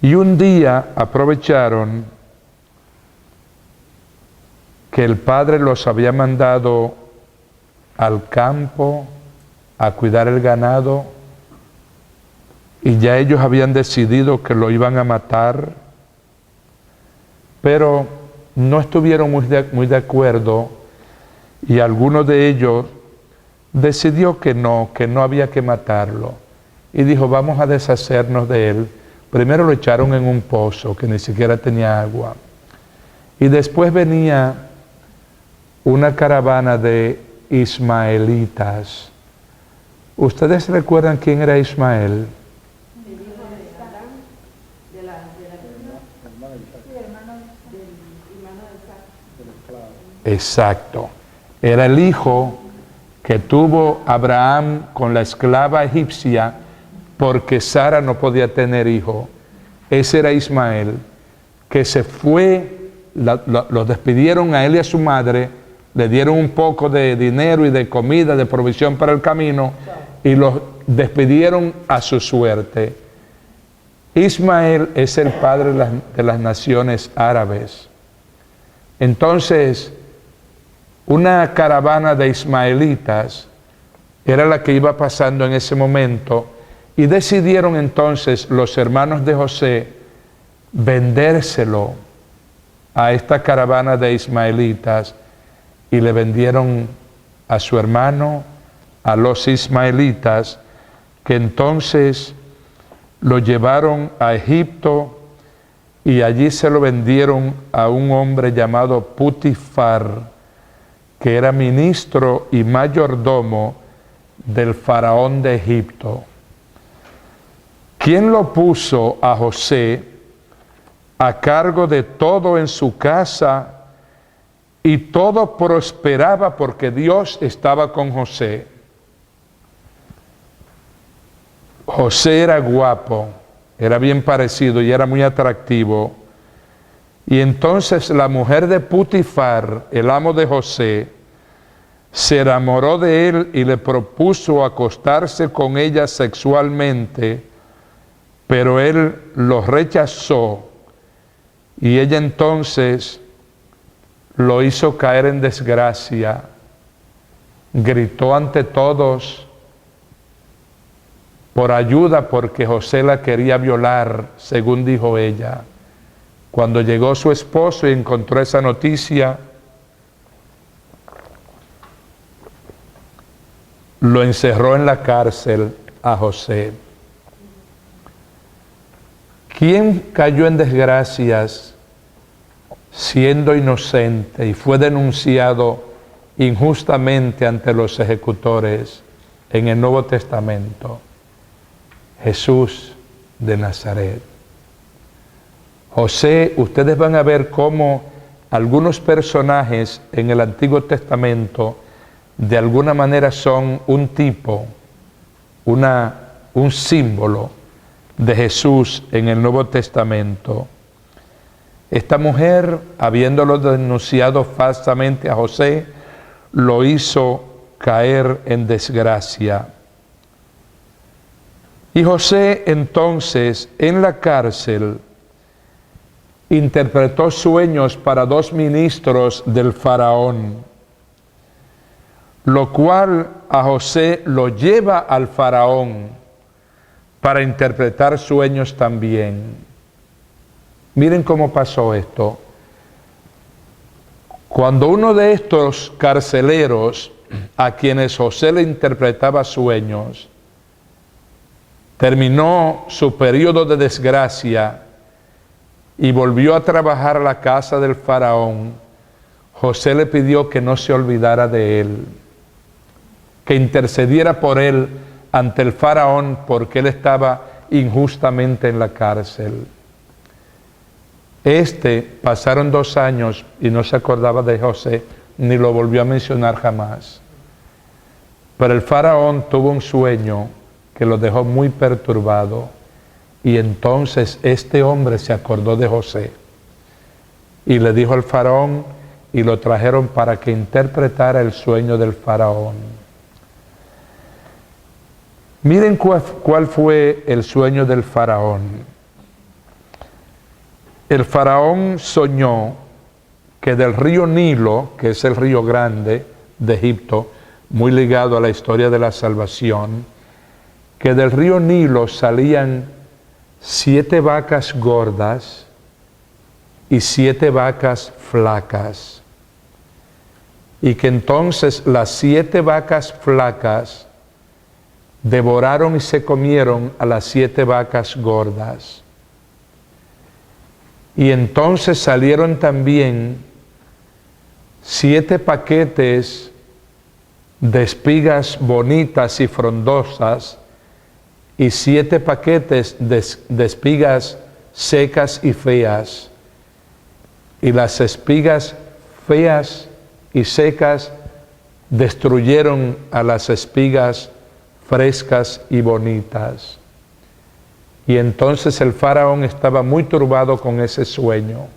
Y un día aprovecharon que el padre los había mandado al campo a cuidar el ganado, y ya ellos habían decidido que lo iban a matar, pero no estuvieron muy de acuerdo, y alguno de ellos decidió que no había que matarlo, y dijo, vamos a deshacernos de él. Primero lo echaron en un pozo que ni siquiera tenía agua, y después venía una caravana de ismaelitas. ¿Ustedes recuerdan quién era Ismael? Exacto. Era el hijo que tuvo Abraham con la esclava egipcia porque Sara no podía tener hijo. Ese era Ismael, que se fue, lo despidieron a él y a su madre, le dieron un poco de dinero y de comida, de provisión para el camino, y los despidieron a su suerte. Ismael es el padre de las naciones árabes. Entonces, una caravana de ismaelitas era la que iba pasando en ese momento, y decidieron entonces los hermanos de José vendérselo a esta caravana de ismaelitas, y le vendieron a su hermano, a los ismaelitas, que entonces lo llevaron a Egipto, y allí se lo vendieron a un hombre llamado Putifar, que era ministro y mayordomo del faraón de Egipto. ¿Quién lo puso a José a cargo de todo en su casa? Y todo prosperaba porque Dios estaba con José. José era guapo, era bien parecido y era muy atractivo. Y entonces la mujer de Putifar, el amo de José, se enamoró de él y le propuso acostarse con ella sexualmente, pero él lo rechazó, y ella entonces lo hizo caer en desgracia, gritó ante todos por ayuda porque José la quería violar, según dijo ella. Cuando llegó su esposo y encontró esa noticia, lo encerró en la cárcel a José. ¿Quién cayó en desgracias siendo inocente y fue denunciado injustamente ante los ejecutores en el Nuevo Testamento? Jesús de Nazaret. José, ustedes van a ver cómo algunos personajes en el Antiguo Testamento de alguna manera son un tipo, un símbolo de Jesús en el Nuevo Testamento. Esta mujer, habiéndolo denunciado falsamente a José, lo hizo caer en desgracia. Y José entonces en la cárcel interpretó sueños para 2 ministros del faraón, lo cual a José lo lleva al faraón para interpretar sueños también. Miren cómo pasó esto. Cuando uno de estos carceleros a quienes José le interpretaba sueños terminó su periodo de desgracia y volvió a trabajar a la casa del faraón, José le pidió que no se olvidara de él, que intercediera por él ante el faraón porque él estaba injustamente en la cárcel. Pasaron 2 años y no se acordaba de José, ni lo volvió a mencionar jamás. Pero el faraón tuvo un sueño que lo dejó muy perturbado, y entonces este hombre se acordó de José y le dijo al faraón, y lo trajeron para que interpretara el sueño del faraón. Miren cuál fue el sueño del faraón. El faraón soñó que del río Nilo, que es el río grande de Egipto, muy ligado a la historia de la salvación, que del río Nilo salían 7 vacas gordas y 7 vacas flacas, y que entonces las 7 vacas flacas devoraron y se comieron a las 7 vacas gordas. Y entonces salieron también 7 paquetes de espigas bonitas y frondosas y 7 paquetes de espigas secas y feas. Y las espigas feas y secas destruyeron a las espigas frescas y bonitas. Y entonces el faraón estaba muy turbado con ese sueño.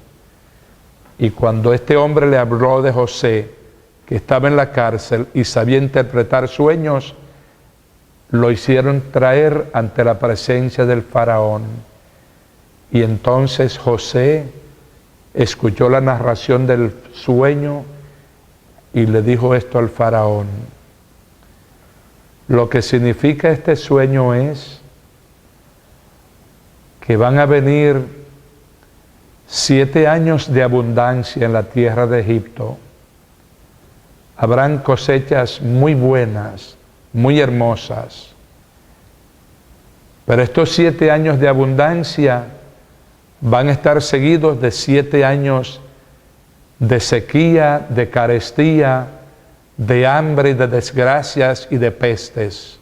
Y cuando este hombre le habló de José, que estaba en la cárcel y sabía interpretar sueños, lo hicieron traer ante la presencia del faraón. Y entonces José escuchó la narración del sueño y le dijo esto al faraón: lo que significa este sueño es que van a venir 7 años de abundancia en la tierra de Egipto. Habrán cosechas muy buenas, muy hermosas. Pero estos 7 años de abundancia van a estar seguidos de 7 años de sequía, de carestía, de hambre, de desgracias y de pestes.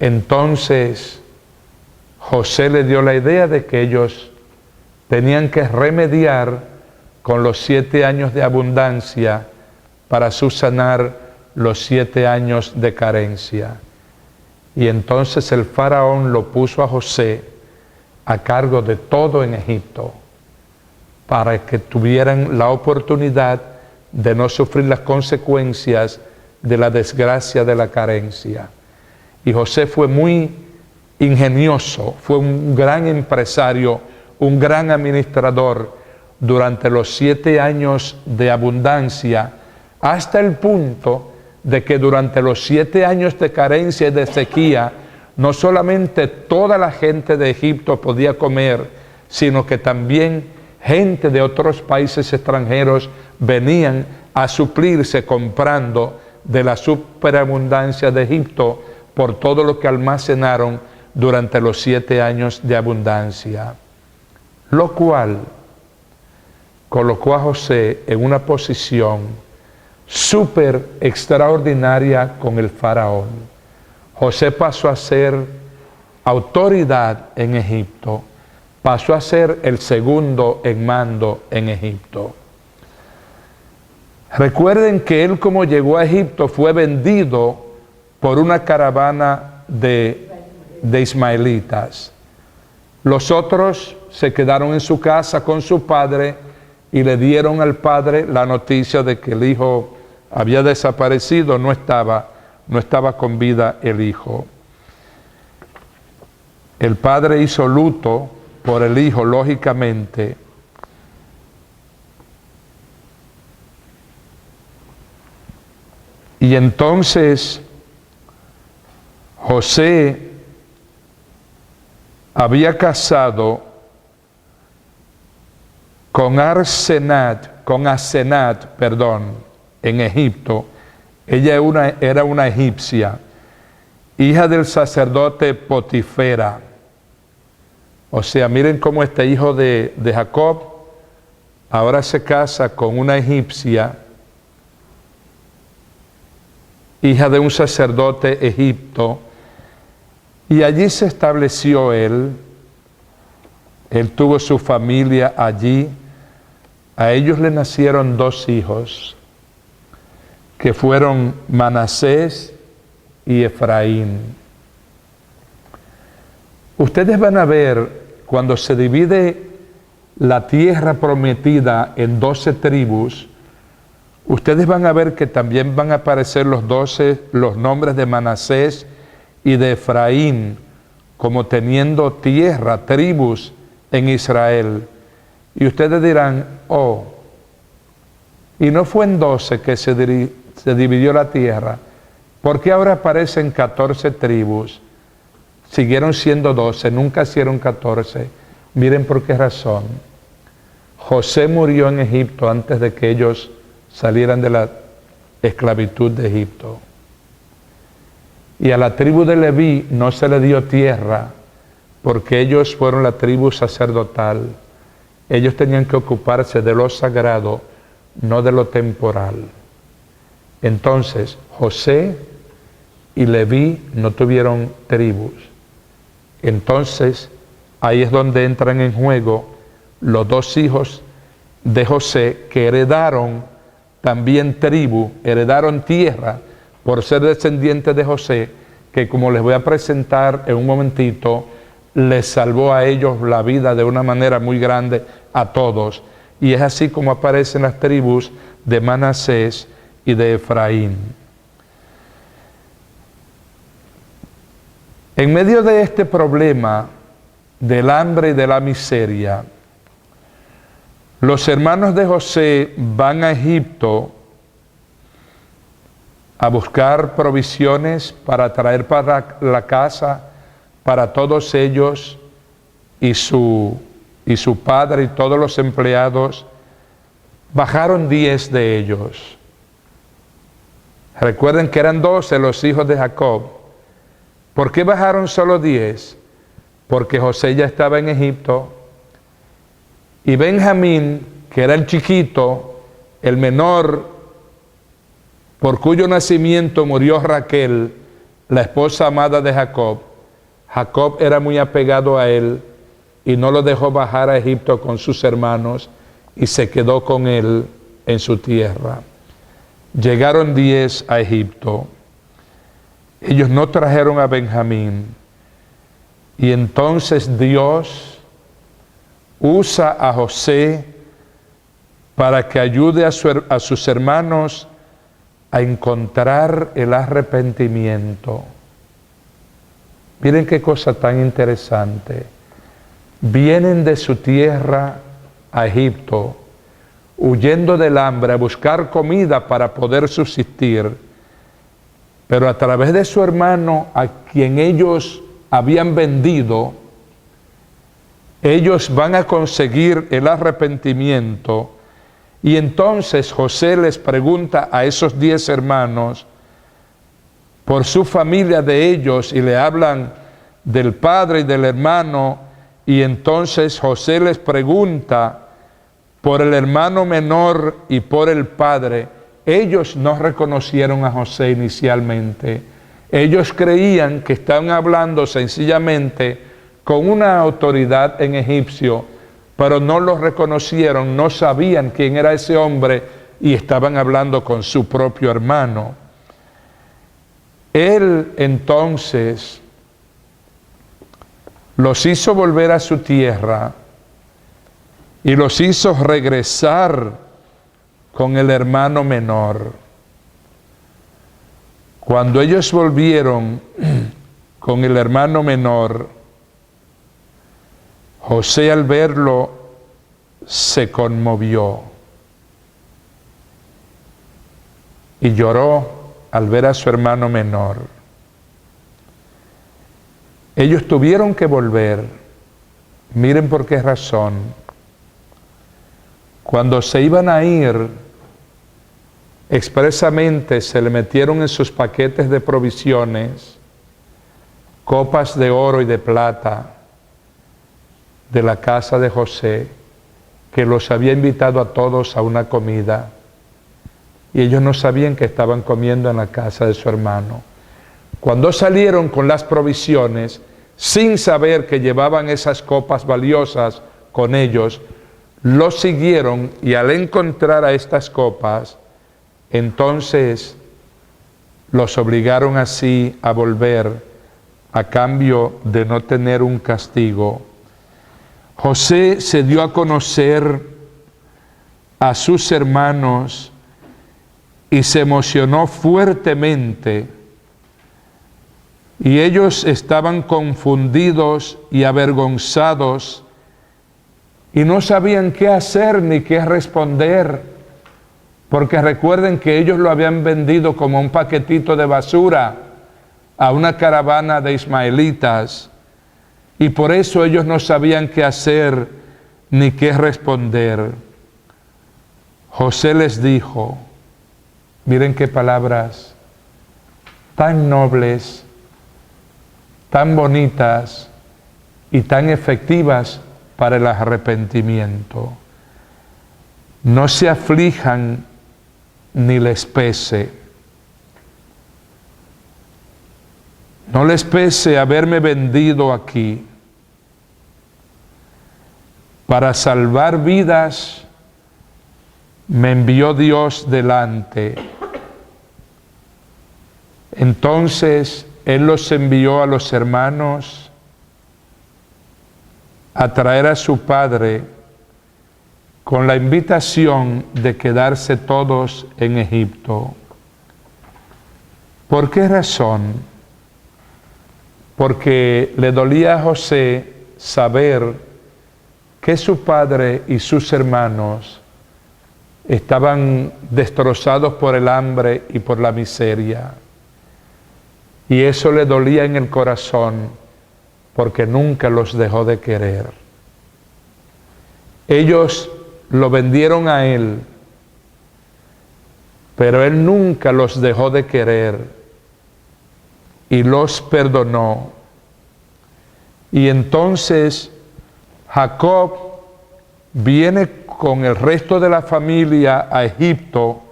Entonces José le dio la idea de que ellos tenían que remediar con los 7 años de abundancia para subsanar los 7 años de carencia. Y entonces el faraón lo puso a José a cargo de todo en Egipto, para que tuvieran la oportunidad de no sufrir las consecuencias de la desgracia de la carencia. Y José fue muy ingenioso, fue un gran empresario, un gran administrador durante los 7 años de abundancia, hasta el punto de que durante los 7 años de carencia y de sequía, no solamente toda la gente de Egipto podía comer, sino que también gente de otros países extranjeros venían a suplirse comprando de la superabundancia de Egipto por todo lo que almacenaron durante los 7 años de abundancia. Lo cual colocó a José en una posición súper extraordinaria con el faraón. José pasó a ser autoridad en Egipto, pasó a ser el segundo en mando en Egipto. Recuerden que él, como llegó a Egipto, fue vendido por una caravana de ismaelitas. Los otros se quedaron en su casa con su padre y le dieron al padre la noticia de que el hijo había desaparecido, no estaba con vida el hijo. El padre hizo luto por el hijo, lógicamente. Y entonces José había casado con Asenat, en Egipto. Ella era una egipcia, hija del sacerdote Potifera. O sea, miren cómo este hijo de Jacob ahora se casa con una egipcia, hija de un sacerdote egipto, y allí se estableció él. Él tuvo su familia allí. A ellos le nacieron 2 hijos, que fueron Manasés y Efraín. Ustedes van a ver, cuando se divide la tierra prometida en 12 tribus, ustedes van a ver que también van a aparecer los nombres de Manasés y de Efraín, como teniendo tierra, tribus en Israel. Y ustedes dirán, oh, y no fue en 12 que se dividió la tierra, ¿por qué ahora aparecen 14 tribus? Siguieron siendo 12, nunca hicieron 14. Miren por qué razón. José murió en Egipto antes de que ellos salieran de la esclavitud de Egipto. Y a la tribu de Leví no se le dio tierra, porque ellos fueron la tribu sacerdotal. Ellos tenían que ocuparse de lo sagrado, no de lo temporal. Entonces, José y Leví no tuvieron tribus. Entonces, ahí es donde entran en juego los 2 hijos de José, que heredaron también tribu, heredaron tierra por ser descendientes de José, que, como les voy a presentar en un momentito, les salvó a ellos la vida de una manera muy grande a todos. Y es así como aparecen las tribus de Manasés y de Efraín. En medio de este problema del hambre y de la miseria, los hermanos de José van a Egipto a buscar provisiones para traer para la casa para todos ellos y su padre y todos los empleados. Bajaron 10 de ellos. Recuerden que eran 12 los hijos de Jacob. ¿Por qué bajaron solo 10? Porque José ya estaba en Egipto, y Benjamín, que era el chiquito, el menor, por cuyo nacimiento murió Raquel, la esposa amada de Jacob. Jacob era muy apegado a él y no lo dejó bajar a Egipto con sus hermanos, y se quedó con él en su tierra. Llegaron 10 a Egipto. Ellos no trajeron a Benjamín, y entonces Dios usa a José para que ayude a sus hermanos a encontrar el arrepentimiento. Miren qué cosa tan interesante. Vienen de su tierra a Egipto, huyendo del hambre, a buscar comida para poder subsistir, pero a través de su hermano, a quien ellos habían vendido, ellos van a conseguir el arrepentimiento. Y entonces José les pregunta a esos 10 hermanos por su familia de ellos, y le hablan del padre y del hermano, y entonces José les pregunta por el hermano menor y por el padre. Ellos no reconocieron a José inicialmente. Ellos creían que estaban hablando sencillamente con una autoridad en egipcio, pero no lo reconocieron, no sabían quién era ese hombre, y estaban hablando con su propio hermano. Él entonces los hizo volver a su tierra y los hizo regresar con el hermano menor. Cuando ellos volvieron con el hermano menor, José al verlo se conmovió y lloró al ver a su hermano menor. Ellos tuvieron que volver. Miren por qué razón. Cuando se iban a ir, expresamente se le metieron en sus paquetes de provisiones copas de oro y de plata de la casa de José, que los había invitado a todos a una comida, y ellos no sabían que estaban comiendo en la casa de su hermano. Cuando salieron con las provisiones, sin saber que llevaban esas copas valiosas con ellos, los siguieron, y al encontrar a estas copas, entonces los obligaron así a volver a cambio de no tener un castigo. José se dio a conocer a sus hermanos y se emocionó fuertemente, y ellos estaban confundidos y avergonzados y no sabían qué hacer ni qué responder, porque recuerden que ellos lo habían vendido como un paquetito de basura a una caravana de ismaelitas, y por eso ellos no sabían qué hacer ni qué responder. José les dijo, miren qué palabras tan nobles, tan bonitas y tan efectivas para el arrepentimiento. No se aflijan ni les pese. No les pese haberme vendido aquí. Para salvar vidas me envió Dios delante. Entonces Él los envió a los hermanos a traer a su padre con la invitación de quedarse todos en Egipto. ¿Por qué razón? Porque le dolía a José saber que su padre y sus hermanos estaban destrozados por el hambre y por la miseria. Y eso le dolía en el corazón, porque nunca los dejó de querer. Ellos lo vendieron a él, pero él nunca los dejó de querer y los perdonó. Y entonces Jacob viene con el resto de la familia a Egipto,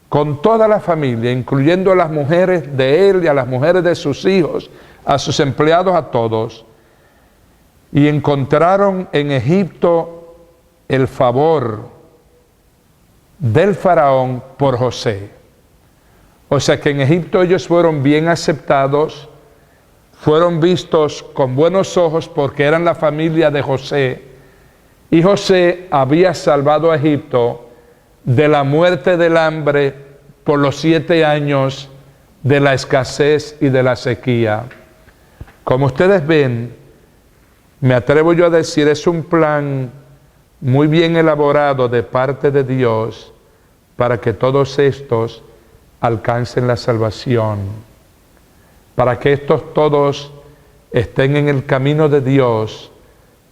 con toda la familia, incluyendo a las mujeres de él y a las mujeres de sus hijos, a sus empleados, a todos, y encontraron en Egipto el favor del faraón por José. O sea que en Egipto ellos fueron bien aceptados, fueron vistos con buenos ojos porque eran la familia de José, y José había salvado a Egipto de la muerte del hambre por los 7 años de la escasez y de la sequía. Como ustedes ven, me atrevo yo a decir, es un plan muy bien elaborado de parte de Dios para que todos estos alcancen la salvación, para que estos todos estén en el camino de Dios,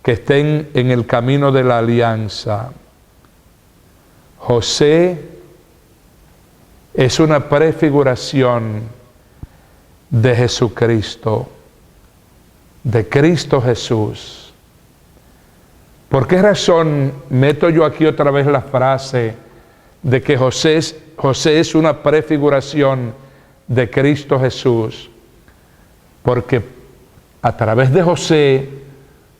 que estén en el camino de la alianza. José es una prefiguración de Jesucristo, de Cristo Jesús. ¿Por qué razón meto yo aquí otra vez la frase de que José es una prefiguración de Cristo Jesús? Porque a través de José,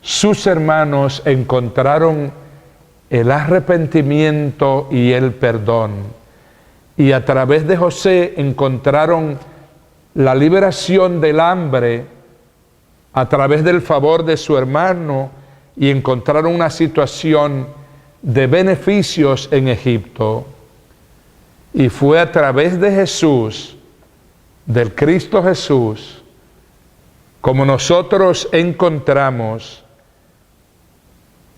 sus hermanos encontraron el arrepentimiento y el perdón. Y a través de José encontraron la liberación del hambre a través del favor de su hermano, y encontraron una situación de beneficios en Egipto. Y fue a través de Jesús del Cristo Jesús, como nosotros encontramos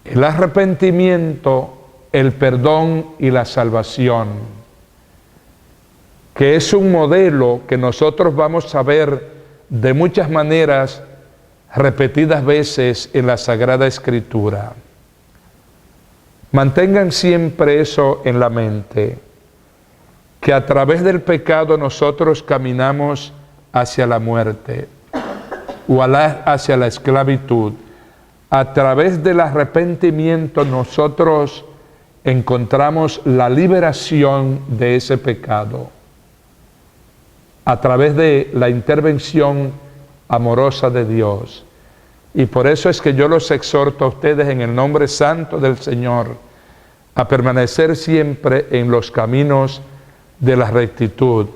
el arrepentimiento, el perdón y la salvación, que es un modelo que nosotros vamos a ver de muchas maneras repetidas veces en la Sagrada Escritura. Mantengan siempre eso en la mente, que a través del pecado nosotros caminamos hacia la muerte o hacia la esclavitud. A través del arrepentimiento nosotros encontramos la liberación de ese pecado, a través de la intervención amorosa de Dios. Y por eso es que yo los exhorto a ustedes en el nombre santo del Señor a permanecer siempre en los caminos de la rectitud,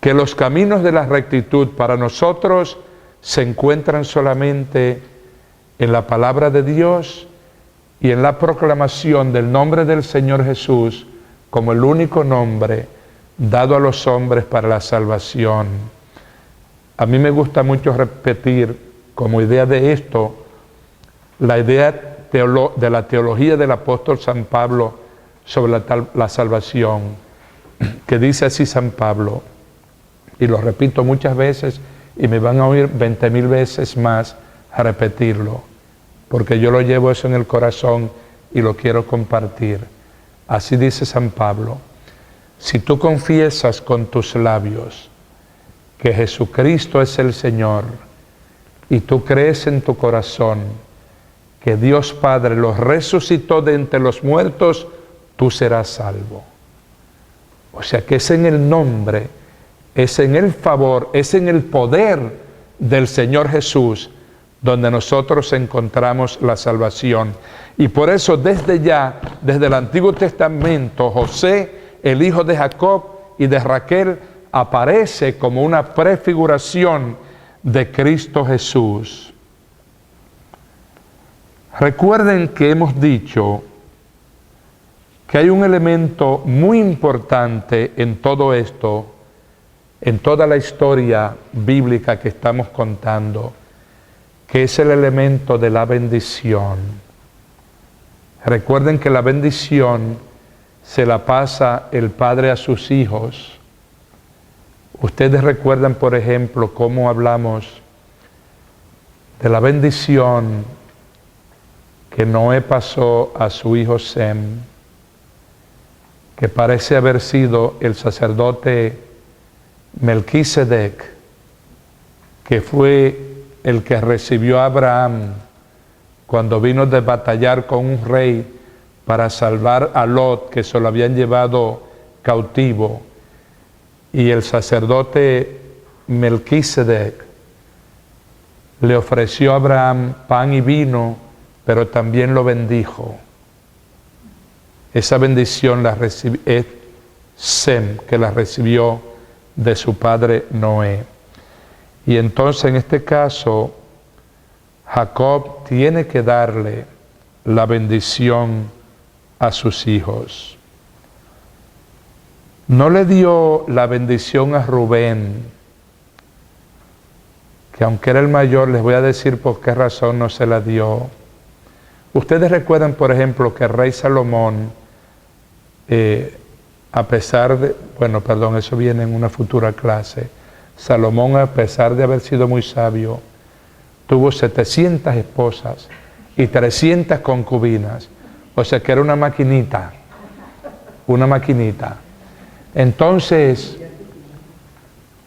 que los caminos de la rectitud para nosotros se encuentran solamente en la palabra de Dios y en la proclamación del nombre del Señor Jesús como el único nombre dado a los hombres para la salvación. A mí me gusta mucho repetir como idea de esto, la idea de la teología del apóstol San Pablo sobre la salvación, que dice así San Pablo, y lo repito muchas veces y me van a oír 20,000 veces más a repetirlo, porque yo lo llevo eso en el corazón y lo quiero compartir. Así dice San Pablo: si tú confiesas con tus labios que Jesucristo es el Señor, y tú crees en tu corazón que Dios Padre los resucitó de entre los muertos, tú serás salvo. O sea que es en el nombre, es en el favor, es en el poder del Señor Jesús donde nosotros encontramos la salvación. Y por eso desde el Antiguo Testamento, José, el hijo de Jacob y de Raquel, aparece como una prefiguración de Cristo Jesús. Recuerden que hemos dicho que hay un elemento muy importante en todo esto, en toda la historia bíblica que estamos contando, que es el elemento de la bendición. Recuerden que la bendición se la pasa el Padre a sus hijos. Ustedes recuerdan, por ejemplo, cómo hablamos de la bendición que Noé pasó a su hijo Sem, que parece haber sido el sacerdote Melquisedec, que fue el que recibió a Abraham cuando vino de batallar con un rey para salvar a Lot, que se lo habían llevado cautivo. Y el sacerdote Melquisedec le ofreció a Abraham pan y vino, pero también lo bendijo. Esa bendición la es Sem, que la recibió de su padre Noé. Y entonces en este caso, Jacob tiene que darle la bendición a sus hijos. No le dio la bendición a Rubén, que aunque era el mayor, les voy a decir por qué razón no se la dio. Ustedes recuerdan, por ejemplo, que el rey Salomón, a pesar de, eso viene en una futura clase, Salomón, a pesar de haber sido muy sabio, tuvo 700 esposas y 300 concubinas, o sea que era una maquinita. Entonces,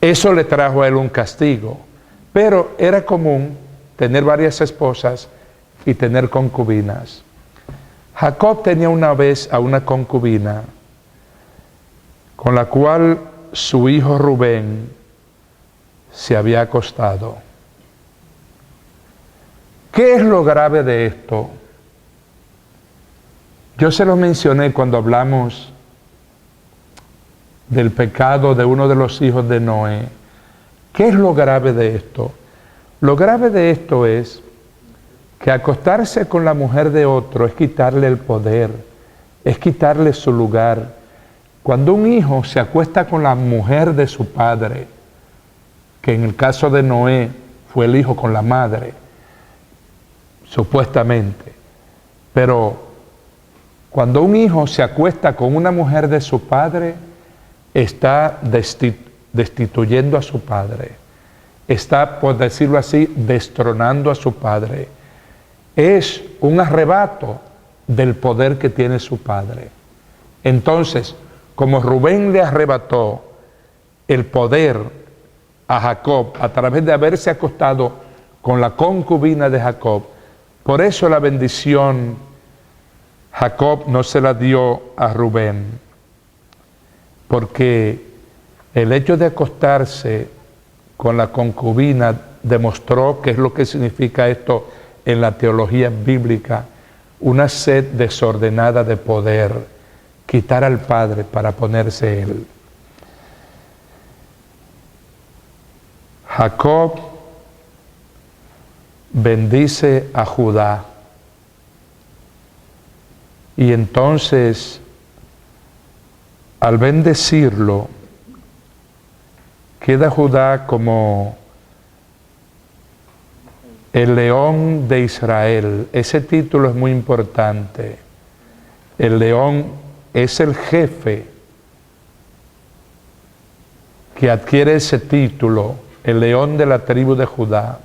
eso le trajo a él un castigo, pero era común tener varias esposas y tener concubinas. Jacob tenía una vez a una concubina con la cual su hijo Rubén se había acostado. ¿Qué es lo grave de esto? Yo se lo mencioné cuando hablamos del pecado de uno de los hijos de Noé. ¿Qué es lo grave de esto? Lo grave de esto es que acostarse con la mujer de otro es quitarle el poder, es quitarle su lugar. Cuando un hijo se acuesta con la mujer de su padre, que en el caso de Noé fue el hijo con la madre, supuestamente. Pero cuando un hijo se acuesta con una mujer de su padre, está destituyendo a su padre. Está, por decirlo así, destronando a su padre. Es un arrebato del poder que tiene su padre. Entonces, como Rubén le arrebató el poder a Jacob a través de haberse acostado con la concubina de Jacob, por eso la bendición Jacob no se la dio a Rubén, porque el hecho de acostarse con la concubina demostró qué es lo que significa esto en la teología bíblica: una sed desordenada de poder, quitar al padre para ponerse él. Jacob bendice a Judá, y entonces al bendecirlo queda Judá como el león de Israel. Ese título es muy importante. El león es el jefe que adquiere ese título, el león de la tribu de Judá,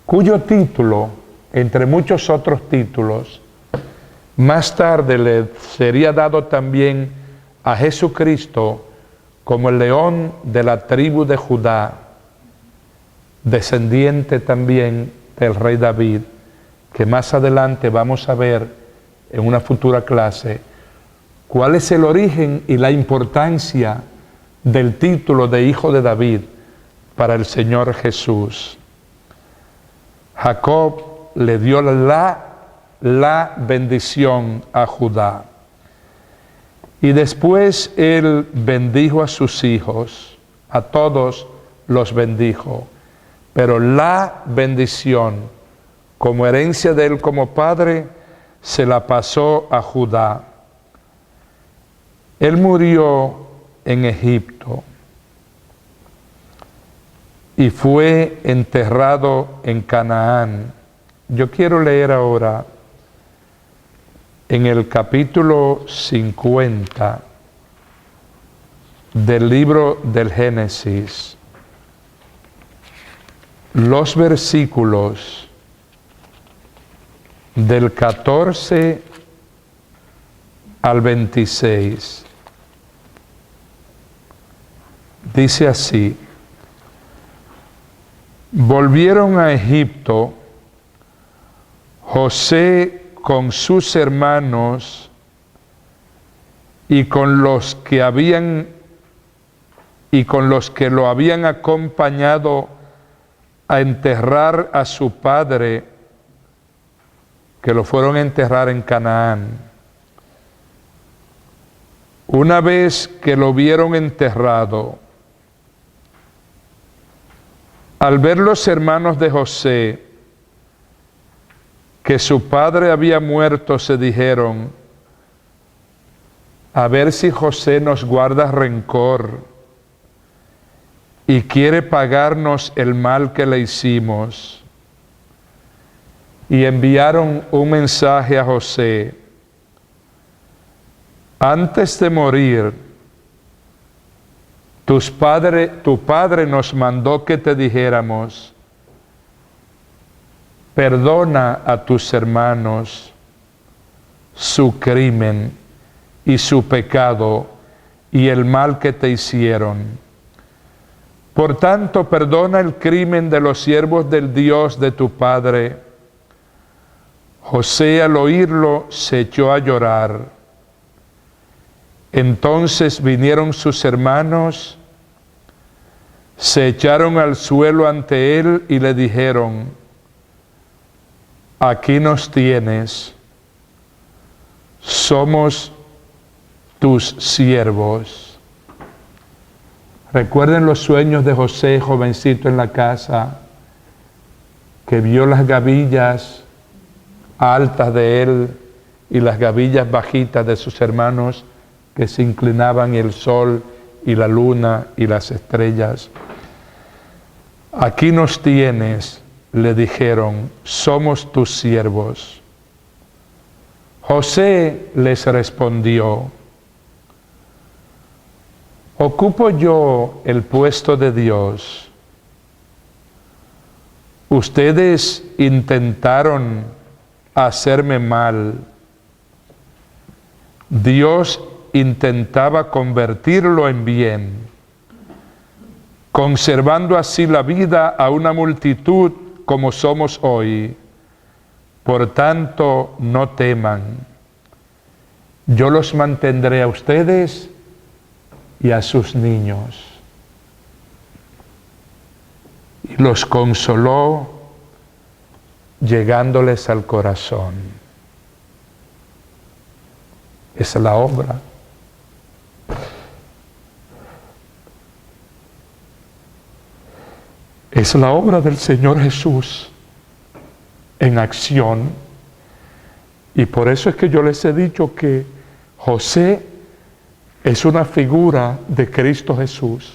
cuyo título, entre muchos otros títulos, más tarde le sería dado también a Jesucristo como el león de la tribu de Judá, descendiente también del rey David, que más adelante vamos a ver en una futura clase cuál es el origen y la importancia del título de hijo de David para el Señor Jesús. Jacob le dio la bendición a Judá, y después él bendijo a sus hijos, a todos los bendijo, pero la bendición como herencia de él como padre se la pasó a Judá. Él murió en Egipto y fue enterrado en Canaán. Yo quiero leer ahora en el capítulo 50 del libro del Génesis, los versículos del 14 al 26. Dice así: volvieron a Egipto José con sus hermanos y con los que lo habían acompañado a enterrar a su padre, que lo fueron a enterrar en Canaán. Una vez que lo vieron enterrado, al ver los hermanos de José que su padre había muerto, se dijeron: a ver si José nos guarda rencor y quiere pagarnos el mal que le hicimos. Y enviaron un mensaje a José: antes de morir, tu padre nos mandó que te dijéramos: perdona a tus hermanos su crimen y su pecado y el mal que te hicieron. Por tanto, perdona el crimen de los siervos del Dios de tu padre. José, al oírlo, se echó a llorar. Entonces vinieron sus hermanos, se echaron al suelo ante él y le dijeron: aquí nos tienes, somos tus siervos. Recuerden los sueños de José, jovencito en la casa, que vio las gavillas altas de él y las gavillas bajitas de sus hermanos que se inclinaban, y el sol y la luna y las estrellas. Aquí nos tienes, le dijeron, somos tus siervos. José les respondió, ¿ocupo yo el puesto de Dios? Ustedes intentaron hacerme mal. Dios intentaba convertirlo en bien, conservando así la vida a una multitud como somos hoy. Por tanto, no teman. Yo los mantendré a ustedes y a sus niños. Y los consoló llegándoles al corazón. Es la obra. Es la obra del Señor Jesús en acción. Y por eso es que yo les he dicho que José es una figura de Cristo Jesús.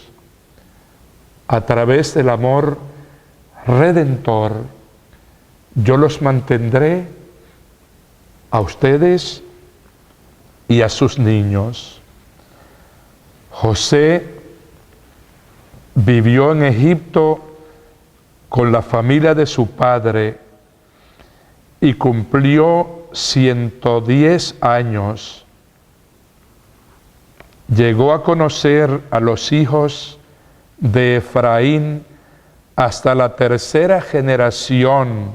A través del amor redentor, yo los mantendré a ustedes y a sus niños. José vivió en Egipto con la familia de su padre y cumplió 110 años. Llegó a conocer a los hijos de Efraín hasta la tercera generación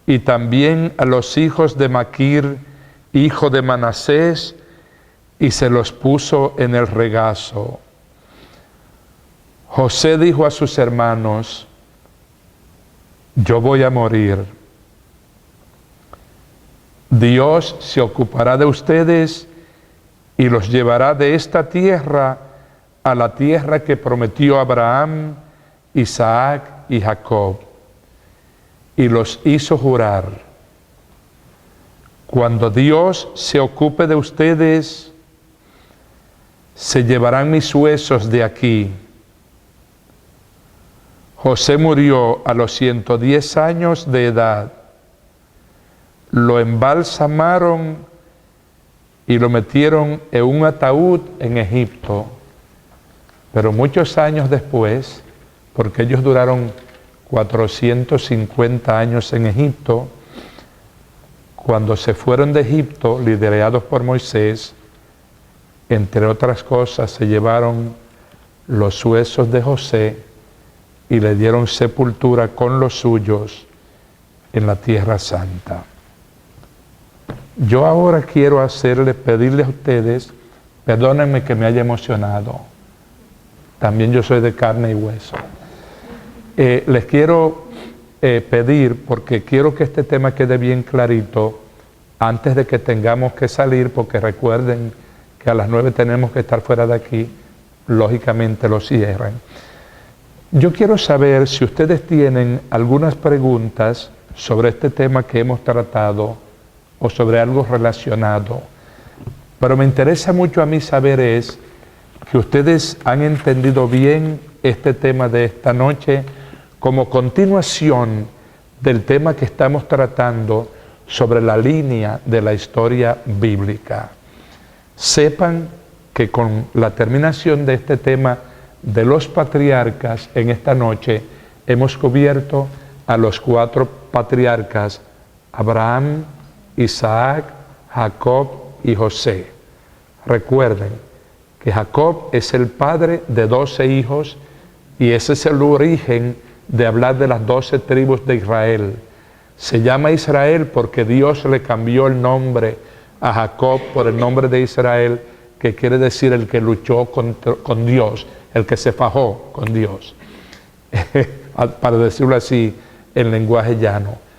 y también a los hijos de Maquir, hijo de Manasés, y se los puso en el regazo. José dijo a sus hermanos, yo voy a morir. Dios se ocupará de ustedes y los llevará de esta tierra a la tierra que prometió Abraham, Isaac y Jacob. Y los hizo jurar, cuando Dios se ocupe de ustedes, se llevarán mis huesos de aquí. José murió a los 110 años de edad. Lo embalsamaron y lo metieron en un ataúd en Egipto. Pero muchos años después, porque ellos duraron 450 años en Egipto, cuando se fueron de Egipto, liderados por Moisés, entre otras cosas, se llevaron los huesos de José y le dieron sepultura con los suyos en la Tierra Santa. Yo ahora quiero pedirles a ustedes, perdónenme que me haya emocionado, también yo soy de carne y hueso. Les quiero pedir, porque quiero que este tema quede bien clarito, antes de que tengamos que salir, porque recuerden que a las 9 tenemos que estar fuera de aquí, lógicamente lo cierran. Yo quiero saber si ustedes tienen algunas preguntas sobre este tema que hemos tratado, o sobre algo relacionado, pero me interesa mucho a mí saber es que ustedes han entendido bien este tema de esta noche como continuación del tema que estamos tratando sobre la línea de la historia bíblica. Sepan que con la terminación de este tema de los patriarcas en esta noche hemos cubierto a los 4 patriarcas, Abraham, Isaac, Jacob y José. Recuerden que Jacob es el padre de 12 hijos y ese es el origen de hablar de las 12 tribus de Israel. Se llama Israel porque Dios le cambió el nombre a Jacob por el nombre de Israel, que quiere decir el que luchó con Dios, el que se fajó con Dios, para decirlo así en lenguaje llano.